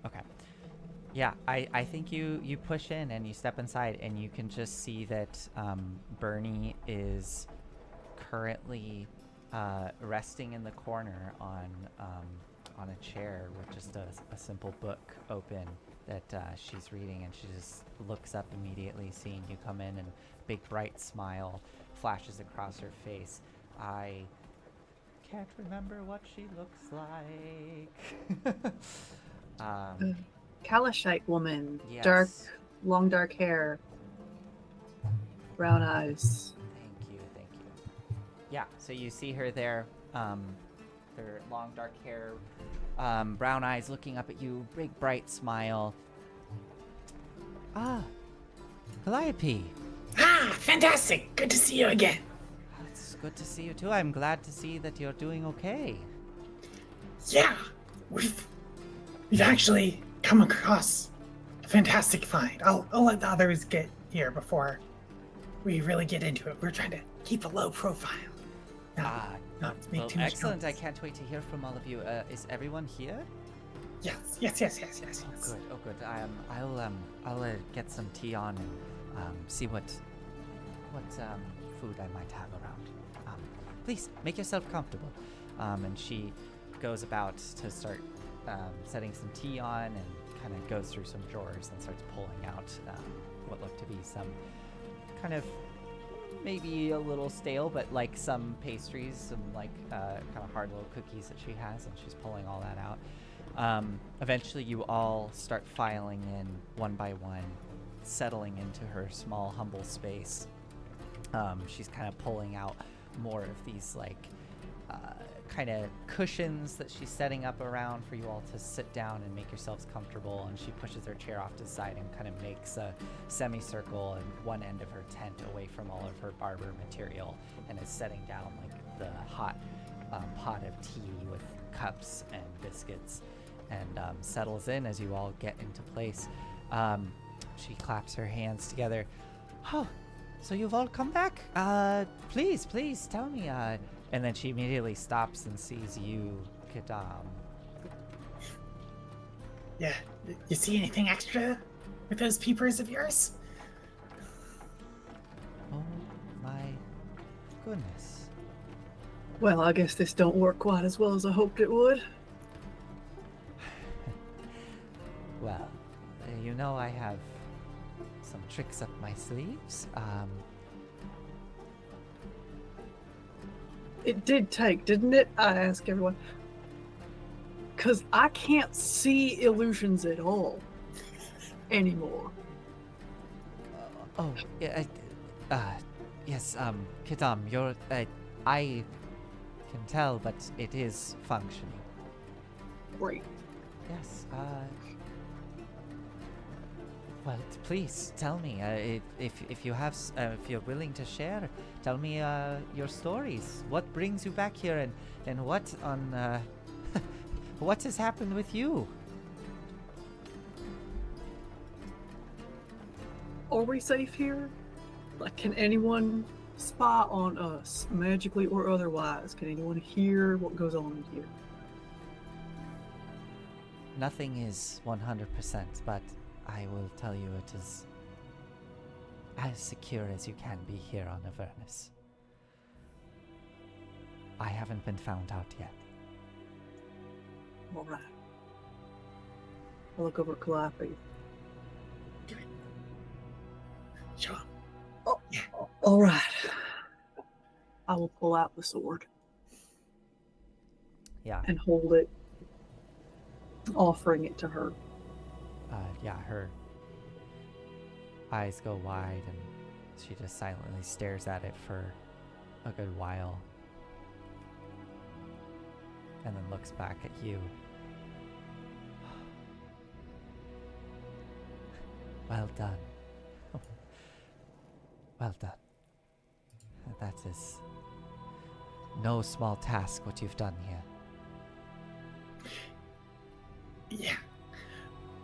okay. Yeah, I think you push in and you step inside and you can just see that Bernie is currently resting in the corner on a chair with just a simple book open that she's reading, and she just looks up immediately seeing you come in, and a big bright smile flashes across her face. I can't remember what she looks like. Kalashite woman. Yes. Dark, long dark hair. Brown eyes. Thank you. Yeah, so you see her there, her long dark hair, brown eyes looking up at you, big bright smile. Ah, Calliope. Ah, fantastic! Good to see you again. It's good to see you too. I'm glad to see that you're doing okay. Yeah, we've actually come across a fantastic find. I'll let the others get here before we really get into it. We're trying to keep a low profile. Not make too much excellent. noise. I can't wait to hear from all of you. Is everyone here? Yes. Oh, good. I'll get some tea on and see what food I might have around. Please make yourself comfortable. And she goes about to start setting some tea on and kind of goes through some drawers and starts pulling out what look to be some kind of maybe a little stale, but like some pastries, some like kind of hard little cookies that she has, and she's pulling all that out. Eventually you all start filing in one by one settling into her small, humble space. She's kind of pulling out more of these, like, kind of cushions that she's setting up around for you all to sit down and make yourselves comfortable. And she pushes her chair off to the side and kind of makes a semicircle in one end of her tent away from all of her barber material, and is setting down, like, the hot pot of tea with cups and biscuits, and settles in as you all get into place. She claps her hands together. Oh, so you've all come back? Please tell me. And then she immediately stops and sees you, Kadam. Yeah, you see anything extra with those peepers of yours? Oh my goodness. Well, I guess this don't work quite as well as I hoped it would. Well, you know I have some tricks up my sleeves. It did take, didn't it? I ask everyone. Because I can't see illusions at all anymore. Yeah, yes, Kadam, you're, I can tell, but it is functioning. Great. Yes, well, please tell me, if you have, if you're willing to share, tell me your stories. What brings you back here, and what on, what has happened with you? Are we safe here? Like, can anyone spy on us, magically or otherwise? Can anyone hear what goes on here? Nothing is 100%, but I will tell you it is as secure as you can be here on Avernus. I haven't been found out yet. All right. I'll look over at Calliope. Sure. Oh, yeah. All right. I will pull out the sword. Yeah. And hold it, offering it to her. Yeah, her eyes go wide and she just silently stares at it for a good while. And then looks back at you. Well done. Well done. That is no small task what you've done here. Yeah.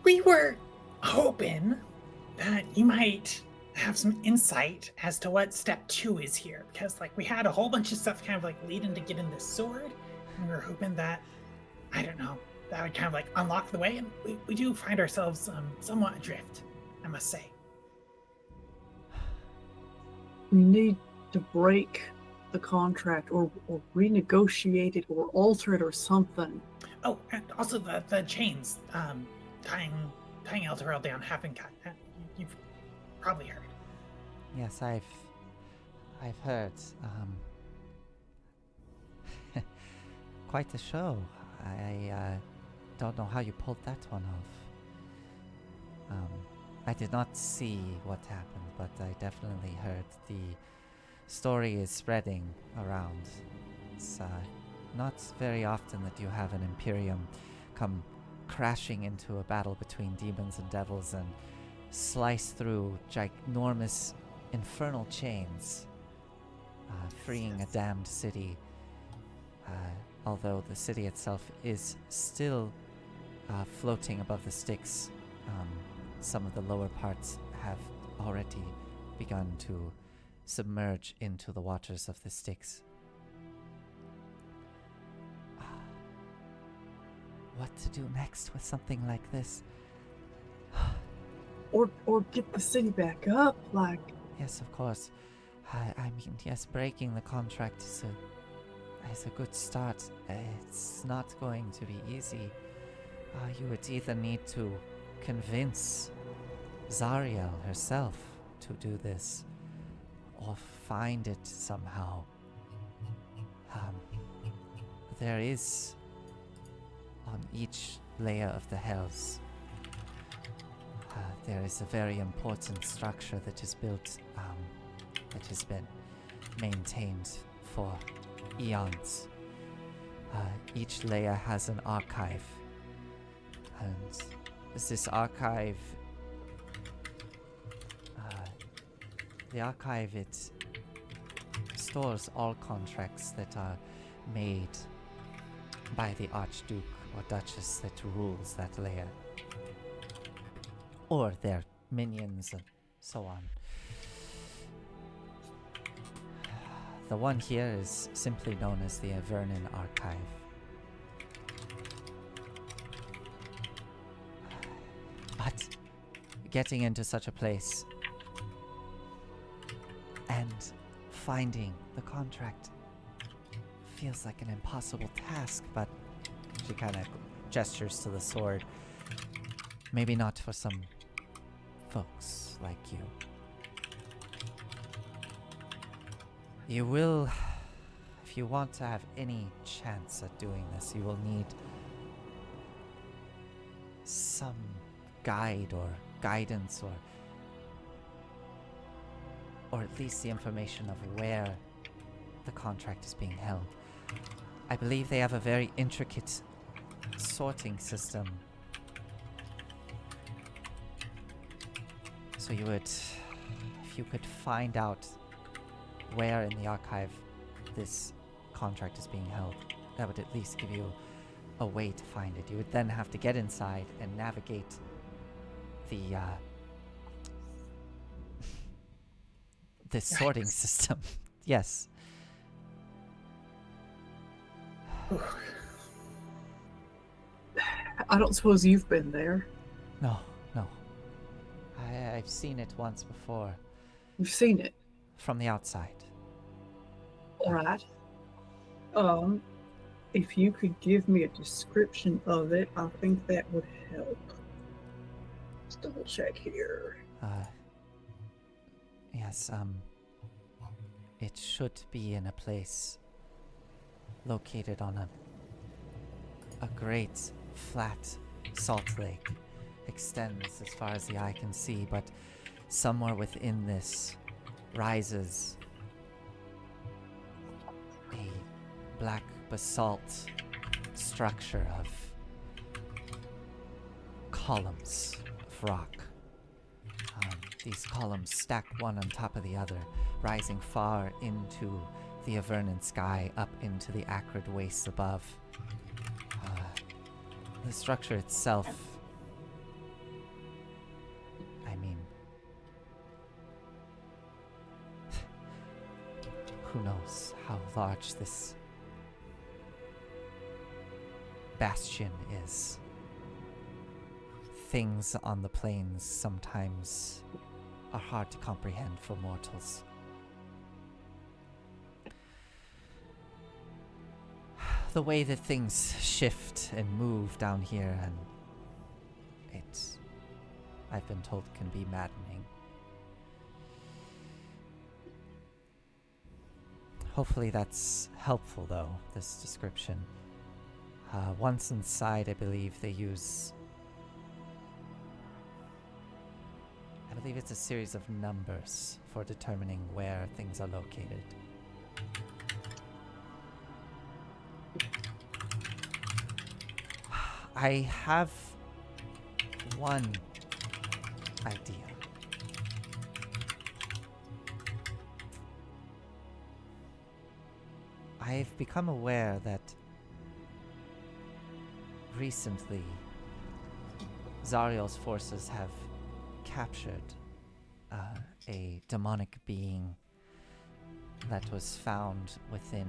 We were hoping that you might have some insight as to what step 2 is here, because like we had a whole bunch of stuff kind of like leading to getting this sword, and we were hoping that, I don't know, that would kind of like unlock the way, and we do find ourselves somewhat adrift, I must say. We need to break the contract or renegotiate it or alter it or something. Oh, and also the chains tying Elturel down have been cut. You've probably heard. Yes, I've heard. Quite a show. I don't know how you pulled that one off. I did not see what happened, but I definitely heard the story is spreading around. It's not very often that you have an Imperium come crashing into a battle between demons and devils and slice through ginormous infernal chains, freeing a damned city. Although the city itself is still floating above the Styx, some of the lower parts have already begun to submerge into the waters of the Styx. What to do next with something like this? Or get the city back up, like... Yes, of course. I mean, yes, breaking the contract is a good start. It's not going to be easy. You would either need to convince Zariel herself to do this, or find it somehow. There is, on each layer of the hells, there is a very important structure that is built, that has been maintained for eons. Each layer has an archive, and this archive, the archive, it stores all contracts that are made by the Archduke or Duchess that rules that layer, or their minions and so on. The one here is simply known as the Avernus Archive. But getting into such a place and finding the contract feels like an impossible task, but she kind of gestures to the sword. Maybe not for some folks like you. You will, if you want to have any chance at doing this, you will need some guide or guidance, or at least the information of where the contract is being held. I believe they have a very intricate sorting system. So you would, if you could find out where in the archive this contract is being held, that would at least give you a way to find it. You would then have to get inside and navigate the this sorting system. Yes. I don't suppose you've been there. No. I've seen it once before. You've seen it? From the outside. Alright. If you could give me a description of it, I think that would help. Let's double check here. Yes, it should be in a place located on a great flat salt lake. Extends as far as the eye can see, but somewhere within this rises a black basalt structure of columns of rock. These columns stack one on top of the other, rising far into the Avernus sky, up into the acrid wastes above. The structure itself, I mean, who knows how large this bastion is. Things on the plains sometimes are hard to comprehend for mortals. The way that things shift and move down here, and it, I've been told, can be maddening. Hopefully that's helpful, though, this description. Once inside, I believe they use... I believe it's a series of numbers for determining where things are located. I have one idea. I've become aware that recently Zariel's forces have captured a demonic being that was found within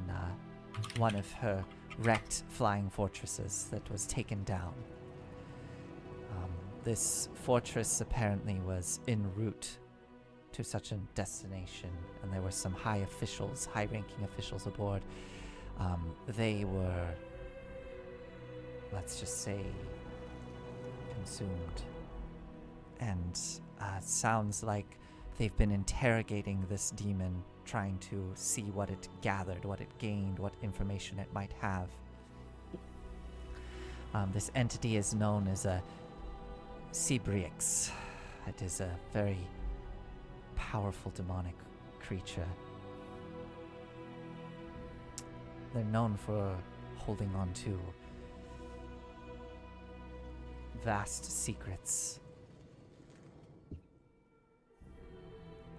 one of her wrecked flying fortresses that was taken down. This fortress apparently was en route to such a destination, and there were some high-ranking officials aboard. They were, let's just say, consumed. And sounds like they've been interrogating this demon, trying to see what it gathered, what it gained, what information it might have. This entity is known as a Cibrix, It is a very powerful demonic creature. They're known for holding on to vast secrets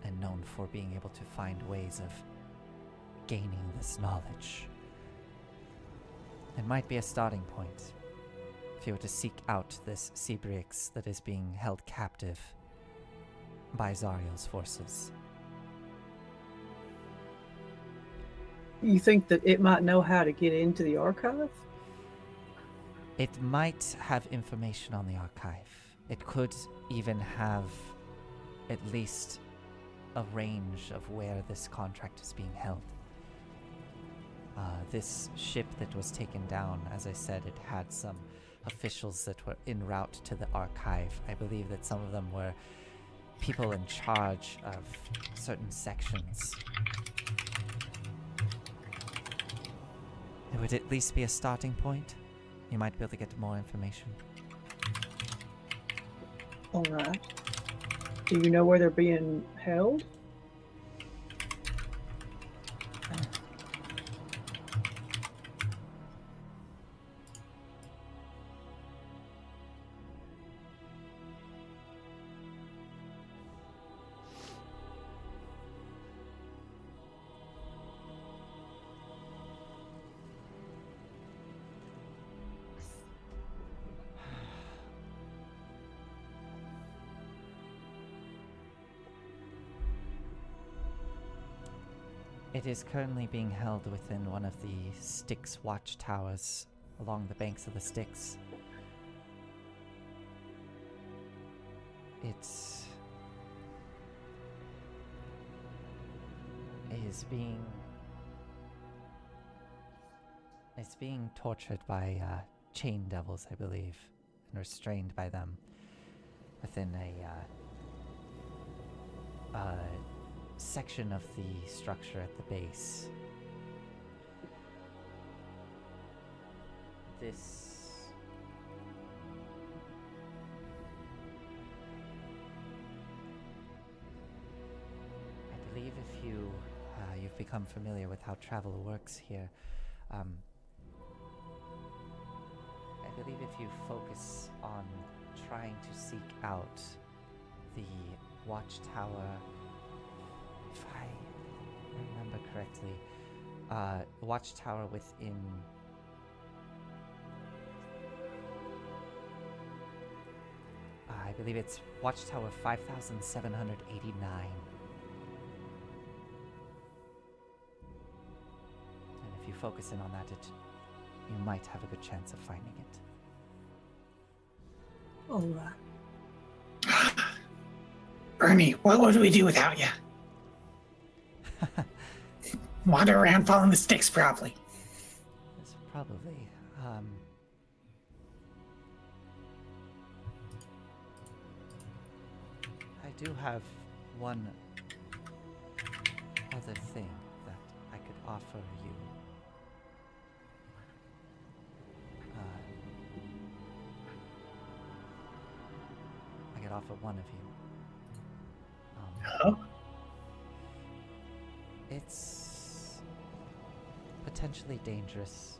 and known for being able to find ways of gaining this knowledge. It might be a starting point if you were to seek out this Seabrix that is being held captive by Zariel's forces. You think that it might know how to get into the archive? It might have information on the archive. It could even have at least a range of where this contract is being held. This ship that was taken down, as I said, it had some officials that were en route to the archive. I believe that some of them were people in charge of certain sections. It would at least be a starting point. You might be able to get more information. All right. Do you know where they're being held? It is currently being held within one of the Styx watchtowers along the banks of the Styx. It is being tortured by chain devils, I believe, and restrained by them within a section of the structure at the base. I believe if you've become familiar with how travel works here, I believe if you focus on trying to seek out the watchtower, if I remember correctly, watchtower within I believe it's watchtower 5789. And if you focus in on that, you might have a good chance of finding it. All right. Bernie, what would we do without you? Wander around following the sticks, probably. Yes, probably. I do have one other thing that I could offer you. I could offer one of you. Oh? It's potentially dangerous,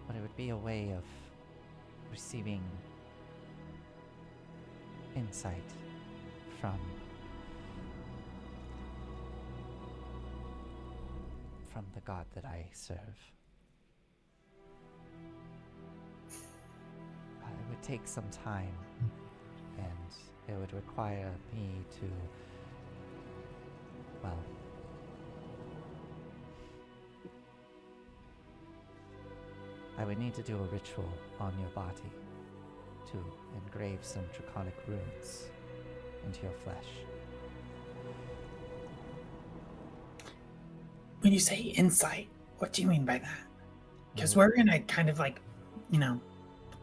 but it would be a way of receiving insight from the god that I serve. It would take some time, and it would require me to, well, I would need to do a ritual on your body to engrave some draconic runes into your flesh. When you say insight, what do you mean by that? Because we're in a kind of like,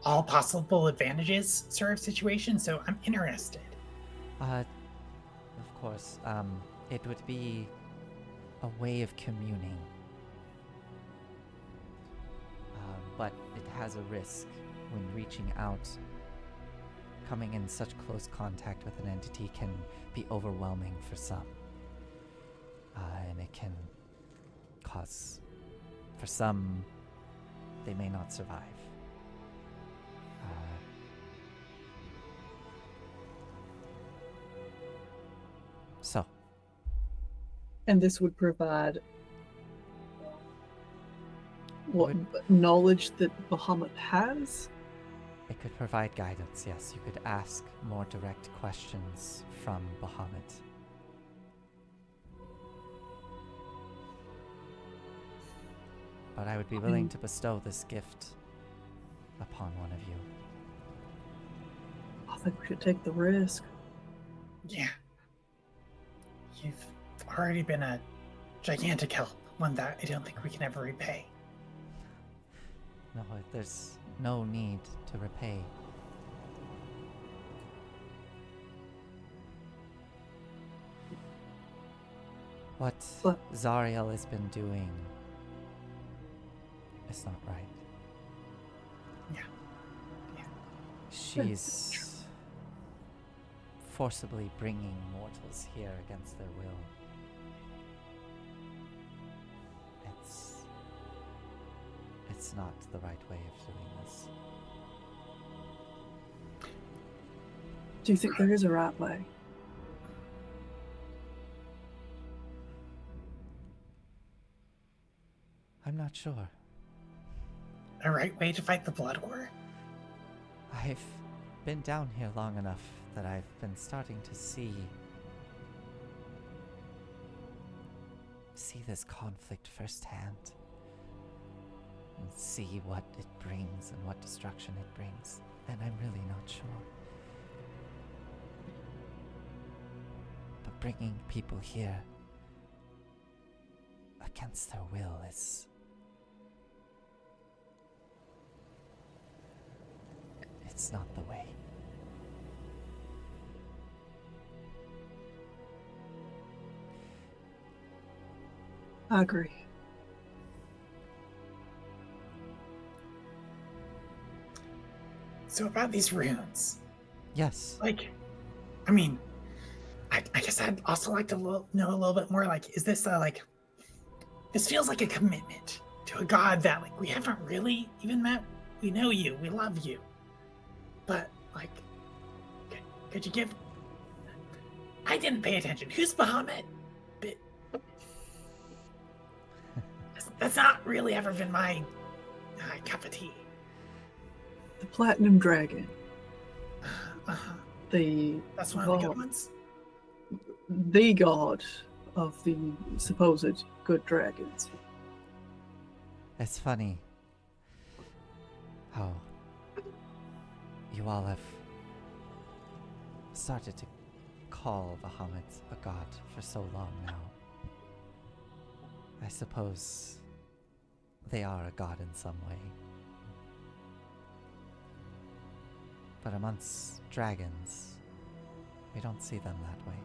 all possible advantages sort of situation, so I'm interested. Of course, it would be a way of communing. But it has a risk when reaching out coming in such close contact with an entity can be overwhelming for some. And it can cause, for some, they may not survive. So. And this would provide what knowledge that Bahamut has? It could provide guidance, yes. You could ask more direct questions from Bahamut. But I would be willing to bestow this gift upon one of you. I think we should take the risk. Yeah. You've already been a gigantic help, one that I don't think we can ever repay. No, there's no need to repay. What Zariel has been doing is not right. Yeah. She's forcibly bringing mortals here against their will. It's not the right way of doing this. Do you think there is a right way? I'm not sure. A right way to fight the blood war? I've been down here long enough that I've been starting to see this conflict firsthand. And see what it brings and what destruction it brings. And I'm really not sure. But bringing people here against their will is... it's not the way. I agree. So about these runes. Yes. Like, I mean, I guess I'd also like to know a little bit more, like, is this this feels like a commitment to a god that, like, we haven't really even met. We know you, we love you. But, like, could you give... I didn't pay attention. Who's Bahamut? That's not really ever been my cup of tea. The Platinum Dragon. Uh-huh. That's one of the good ones? The god of the supposed good dragons. It's funny how you all have started to call Bahamut a god for so long now. I suppose they are a god in some way. But amongst dragons, we don't see them that way.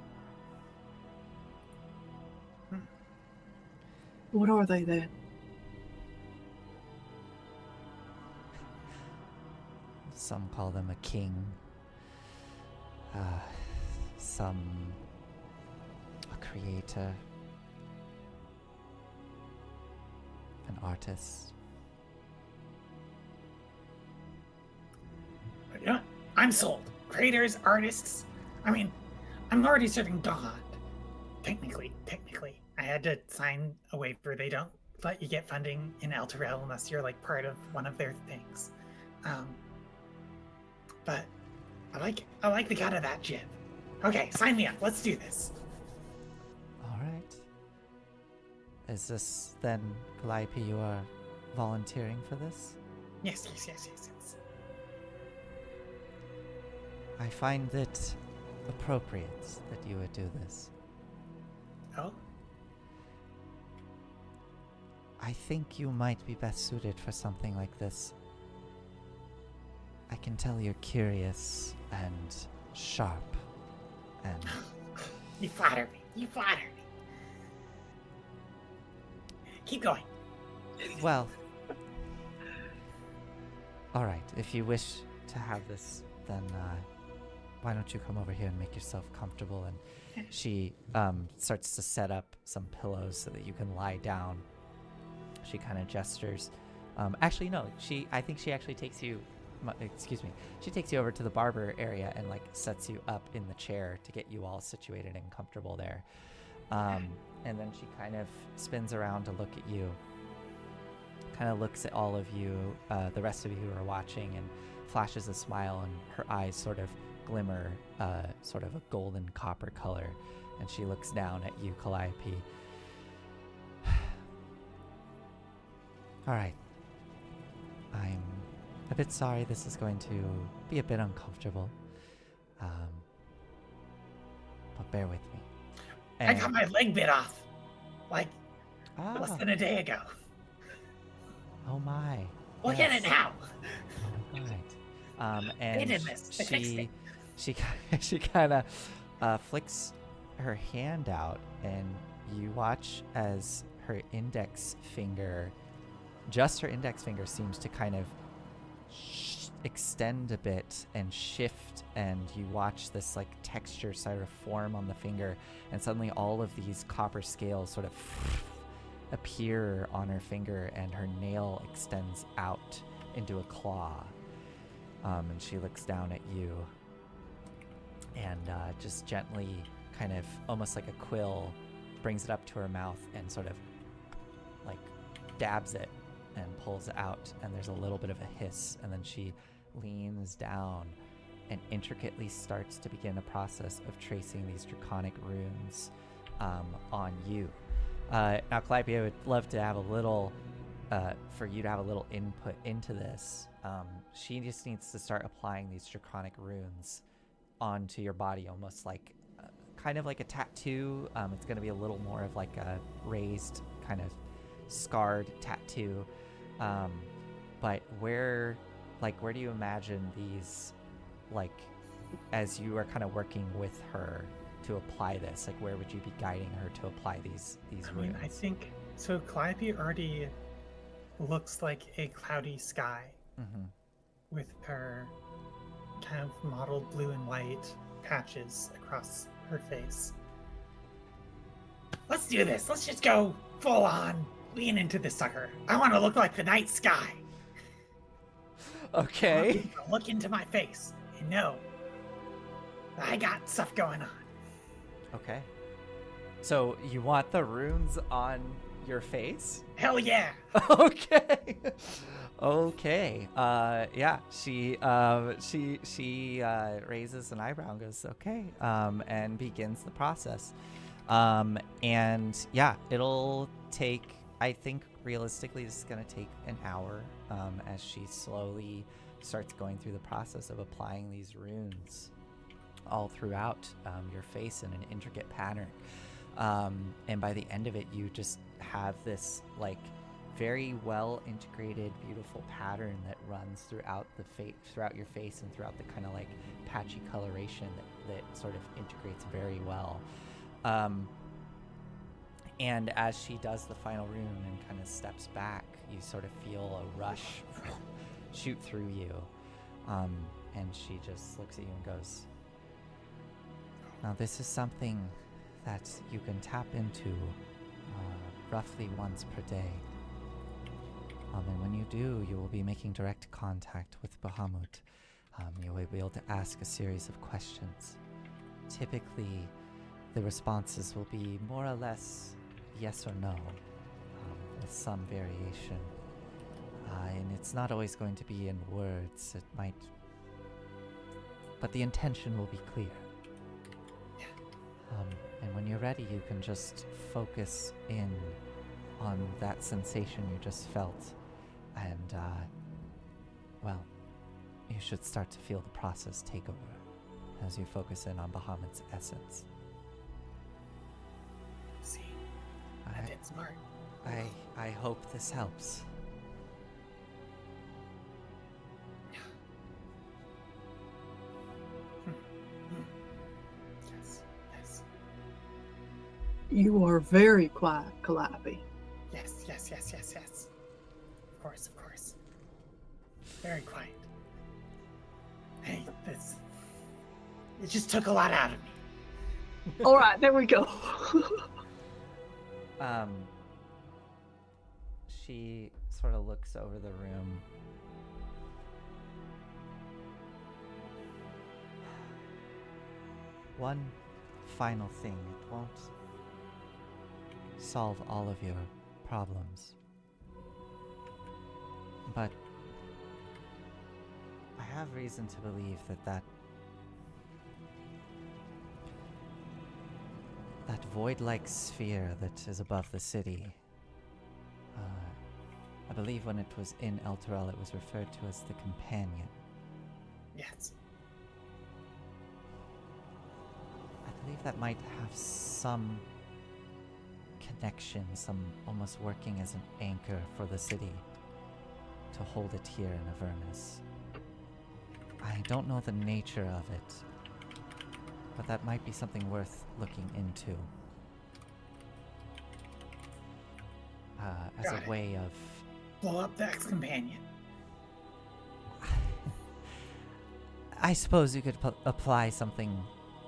What are they then? Some call them a king. Some a creator. An artist. Yeah, I'm sold. Creators, artists. I mean, I'm already serving God. Technically. I had to sign a waiver. They don't let you get funding in Elturel unless you're like part of one of their things. But I like the cut of that jib. Okay, sign me up. Let's do this. All right. Is this then, Calliope, you are volunteering for this? Yes. I find it appropriate that you would do this. Oh? I think you might be best suited for something like this. I can tell you're curious and sharp and... You flatter me. Keep going. Well... Alright, if you wish to have this, then why don't you come over here and make yourself comfortable? And she starts to set up some pillows so that you can lie down. She kind of gestures. Actually, no. I think she actually takes you. Excuse me. She takes you over to the barber area and like sets you up in the chair to get you all situated and comfortable there. And then she kind of spins around to look at you. Kind of looks at all of you, the rest of you who are watching, and flashes a smile, and her eyes sort of glimmer sort of a golden copper color, and she looks down at you, Calliope. All right. I'm a bit sorry this is going to be a bit uncomfortable, but bear with me. I got my leg bit off, like less than a day ago. Oh my. Look at it now. All right. And They did this. They fixed it. she kind of flicks her hand out, and you watch as her index finger, just her index finger, seems to kind of extend a bit and shift, and you watch this like texture sort of form on the finger, and suddenly all of these copper scales sort of appear on her finger, and her nail extends out into a claw. And she looks down at you and just gently, kind of almost like a quill, brings it up to her mouth and sort of like dabs it and pulls it out, and there's a little bit of a hiss, and then she leans down and intricately starts to begin a process of tracing these draconic runes on you. Now, Calliope, I would love to have a little, for you to have a little input into this. She just needs to start applying these draconic runes onto your body, almost like, kind of like a tattoo. It's going to be a little more of like a raised, kind of scarred tattoo. But where do you imagine these, like, as you are kind of working with her to apply this, like where would you be guiding her to apply these runes? I mean, I think so. Calliope already looks like a cloudy sky with her kind of mottled blue and white patches across her face. Let's do this. Let's just go full on lean into this sucker. I want to look like the night sky. Okay. Look into my face and know I got stuff going on. Okay. So you want the runes on your face? Hell yeah. Okay. Okay. Yeah. She raises an eyebrow and goes, okay, and begins the process. And yeah, it'll take, I think realistically this is going to take an hour, as she slowly starts going through the process of applying these runes all throughout your face in an intricate pattern. And by the end of it, you just have this like very well integrated, beautiful pattern that runs throughout throughout your face and throughout the kind of like patchy coloration that sort of integrates very well. And as she does the final rune and kind of steps back, you sort of feel a rush shoot through you. And she just looks at you and goes, now this is something that you can tap into roughly once per day. And when you do, you will be making direct contact with Bahamut. You will be able to ask a series of questions. Typically, the responses will be more or less yes or no, with some variation. And it's not always going to be in words. It might... But the intention will be clear. And when you're ready, you can just focus in on that sensation you just felt. And, well, you should start to feel the process take over as you focus in on Bahamut's essence. See, I did smart. I hope this helps. Yes. You are very quiet, Calliope. Yes. Of course. Very quiet. Hey, It just took a lot out of me. All right, there we go. She sort of looks over the room. One final thing. It won't solve all of your problems. But I have reason to believe that void-like sphere that is above the city, I believe when it was in Elturel it was referred to as the Companion. Yes. I believe that might have some connection, some almost working as an anchor for the city to hold it here in Avernus. I don't know the nature of it, but that might be something worth looking into. As Got a it. way of... Blow up the ex-companion. I suppose you could apply something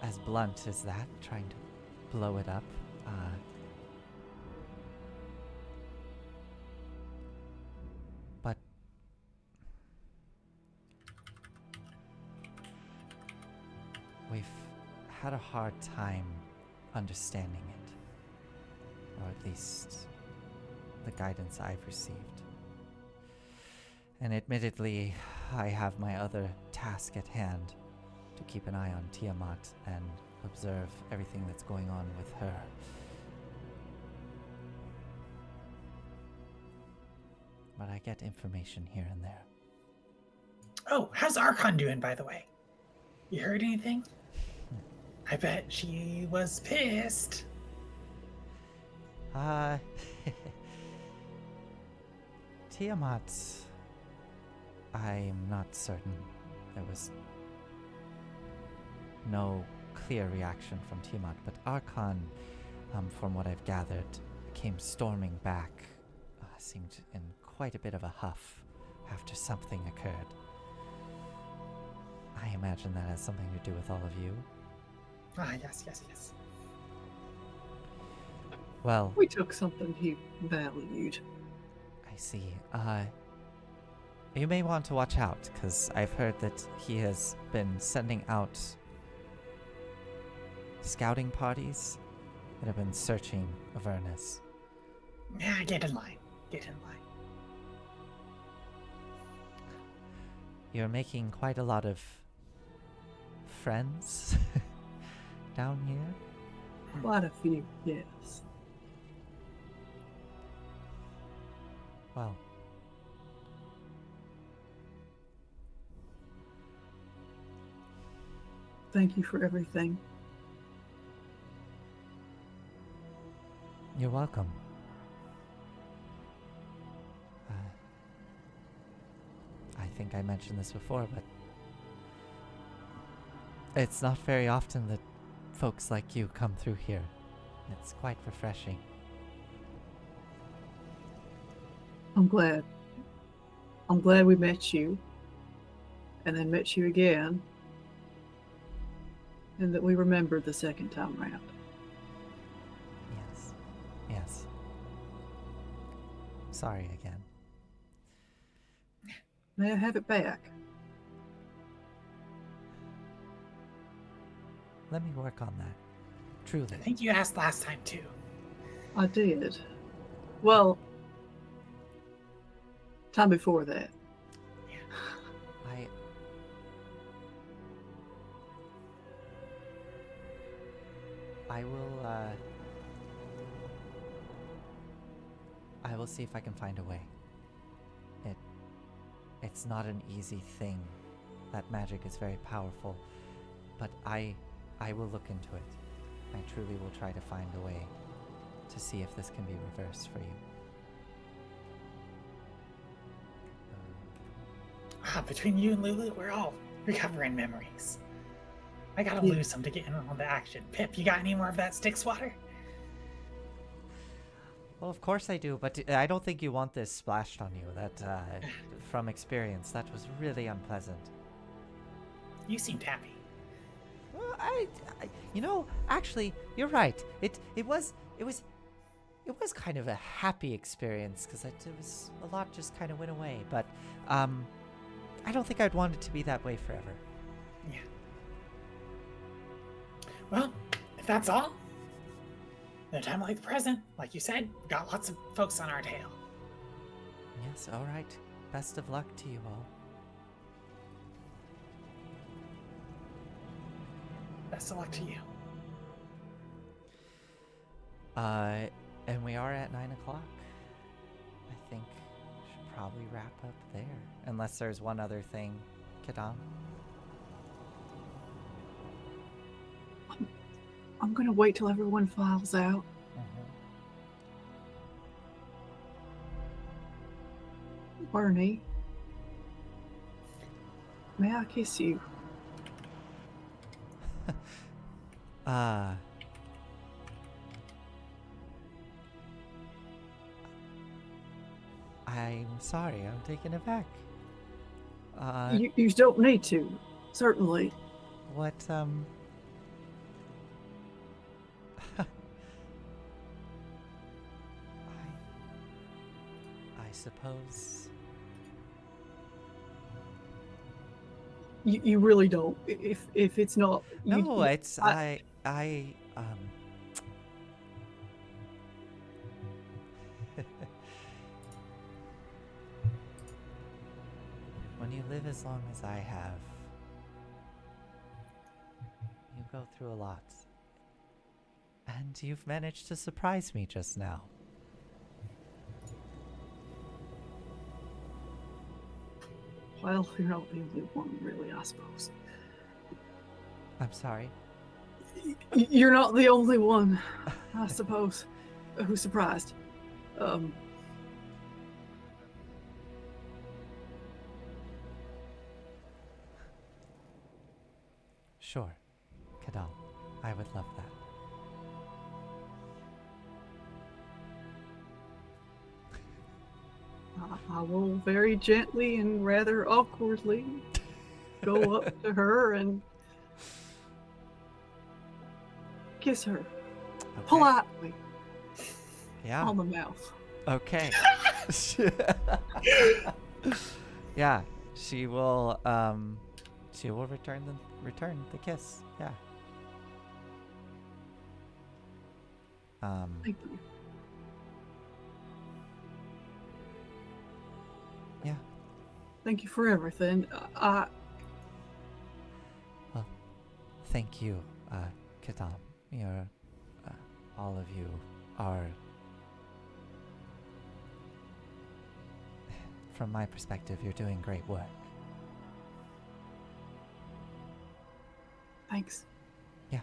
as blunt as that, trying to blow it up. But we've had a hard time understanding it, or at least the guidance I've received. And admittedly, I have my other task at hand, to keep an eye on Tiamat and observe everything that's going on with her. But I get information here and there. Oh, how's Archon doing, by the way? You heard anything? I bet she was pissed. Tiamat, I'm not certain. There was no clear reaction from Tiamat, but Archon, from what I've gathered, came storming back, seemed in quite a bit of a huff after something occurred. I imagine that has something to do with all of you. Ah, yes. Well, We took something he valued. I see. You may want to watch out, because I've heard that he has been sending out scouting parties that have been searching Avernus. Yeah, get in line. You're making quite a lot of friends down here. Quite a few, yes. Well, Thank you for everything. you're welcome. I think I mentioned this before, but it's not very often that folks like you come through here. It's quite refreshing. I'm glad. I'm glad we met you. And then met you again. And that we remembered the second time round. Yes. Sorry again. May I have it back? Let me work on that. Truly. I think you asked last time, too. I did. Well, time before that. I will see if I can find a way. It's not an easy thing. That magic is very powerful, but I will look into it. I truly will try to find a way to see if this can be reversed for you. Between you and Lulu, we're all recovering memories. I gotta lose some to get in on the action. Pip, you got any more of that Styx water? Well, of course I do, but I don't think you want this splashed on you. That, from experience, that was really unpleasant. You seemed happy. Actually, you're right. It was kind of a happy experience because it was a lot just kind of went away. But I don't think I'd want it to be that way forever. Yeah. Well, if that's all, in a time like the present, like you said, we've got lots of folks on our tail. Yes, all right. Best of luck to you all. Best of luck to you. And we are at 9 o'clock. I think we should probably wrap up there. Unless there's one other thing, Kadam. I'm gonna wait till everyone files out. Barney, may I kiss you? I'm sorry, I'm taken aback. You don't need to, certainly. What, I suppose... You really don't. If it's not... No, it's... When you live as long as I have, you go through a lot. And you've managed to surprise me just now. Well, you're not the only one, really, I suppose. I'm sorry? You're not the only one, I suppose, who's surprised. Sure, Kadal. I would love that. I will very gently and rather awkwardly go up to her and kiss her politely on the mouth. Okay. Yeah, she will return the kiss. Yeah. Thank you. Yeah. Thank you for everything. Well, thank you, Kadam. You're, all of you are, from my perspective, you're doing great work. Thanks. Yeah.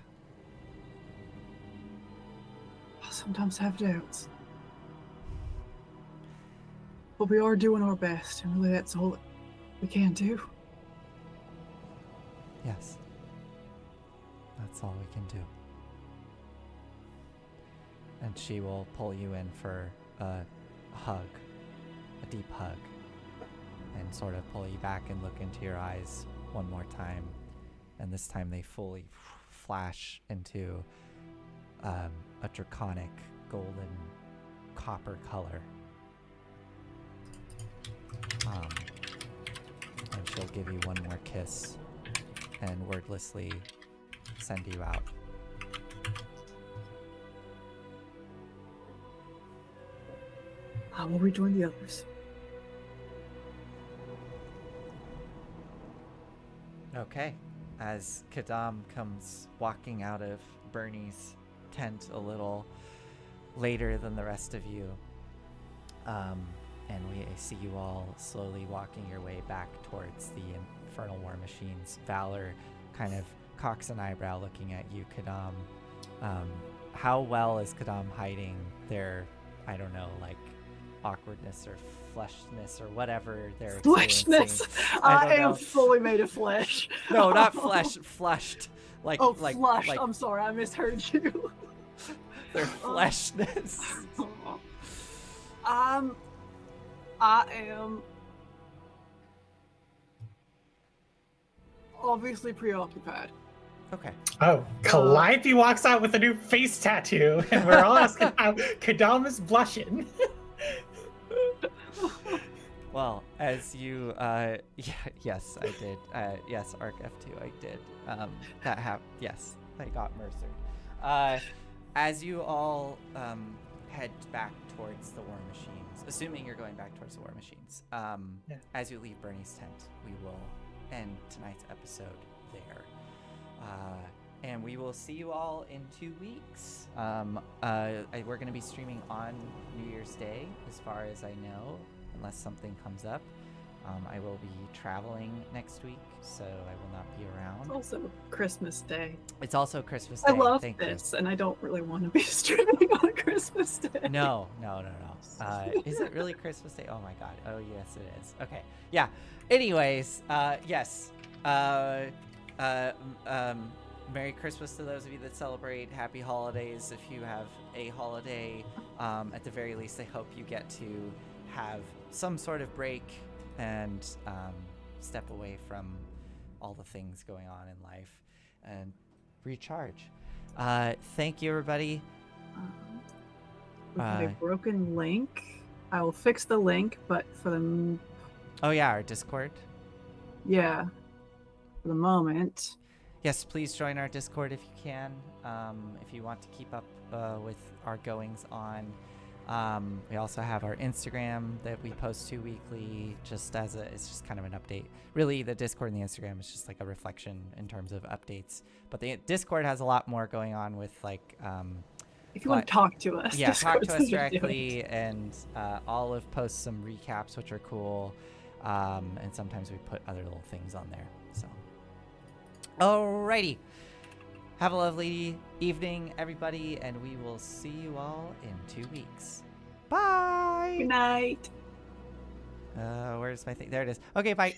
I sometimes have doubts. But we are doing our best, and really that's all we can do. Yes. That's all we can do. And she will pull you in for a hug, a deep hug, and sort of pull you back and look into your eyes one more time. And this time they fully flash into a draconic golden copper color. And she'll give you one more kiss and wordlessly send you out. I will rejoin the others. Okay. As Kadam comes walking out of Bernie's tent a little later than the rest of you, and we see you all slowly walking your way back towards the infernal war machines. Valor kind of cocks an eyebrow looking at you, Kadam. How well is Kadam hiding their, I don't know, like awkwardness or fleshness or whatever they're fleshness? I am fully made of flesh. No, not flesh, fleshed. Like, flushed. Like, I'm sorry, I misheard you. Their fleshness. I am obviously preoccupied. Okay. Oh, Calliope walks out with a new face tattoo, and we're all asking how Kadama's blushing. Well, as you, yes, I did. Yes, Arc F2, I did. That happened. Yes, I got Mercer. As you all head back towards the War Machines, assuming you're going back towards the War Machines, as you leave Bernie's tent, we will end tonight's episode there. And we will see you all in 2 weeks. We're going to be streaming on New Year's Day, as far as I know, unless something comes up. I will be traveling next week, so I will not be around. It's also Christmas Day. It's also Christmas Day. I love Thank this, you. and I don't really want to be streaming on Christmas Day. No. Is it really Christmas Day? Oh my god. Oh yes, it is. Okay. Yeah. Anyways, yes. Merry Christmas to those of you that celebrate. Happy holidays if you have a holiday. At the very least, I hope you get to have some sort of break and step away from all the things going on in life and recharge. Thank you, everybody. We have a broken link. I will fix the link, but for the... Oh yeah, our Discord. Yeah, for the moment. Yes, please join our Discord if you can. If you want to keep up with our goings on. We also have our Instagram that we post to weekly, it's just kind of an update. Really, the Discord and the Instagram is just like a reflection in terms of updates. But the Discord has a lot more going on with like... if you want to talk to us. Yeah, talk Discord's to us the way to do directly, it. and Olive posts some recaps, which are cool. And sometimes we put other little things on there. So, alrighty. Have a lovely evening, everybody, and we will see you all in 2 weeks. Bye! Good night. Where's my thing? There it is. Okay, bye.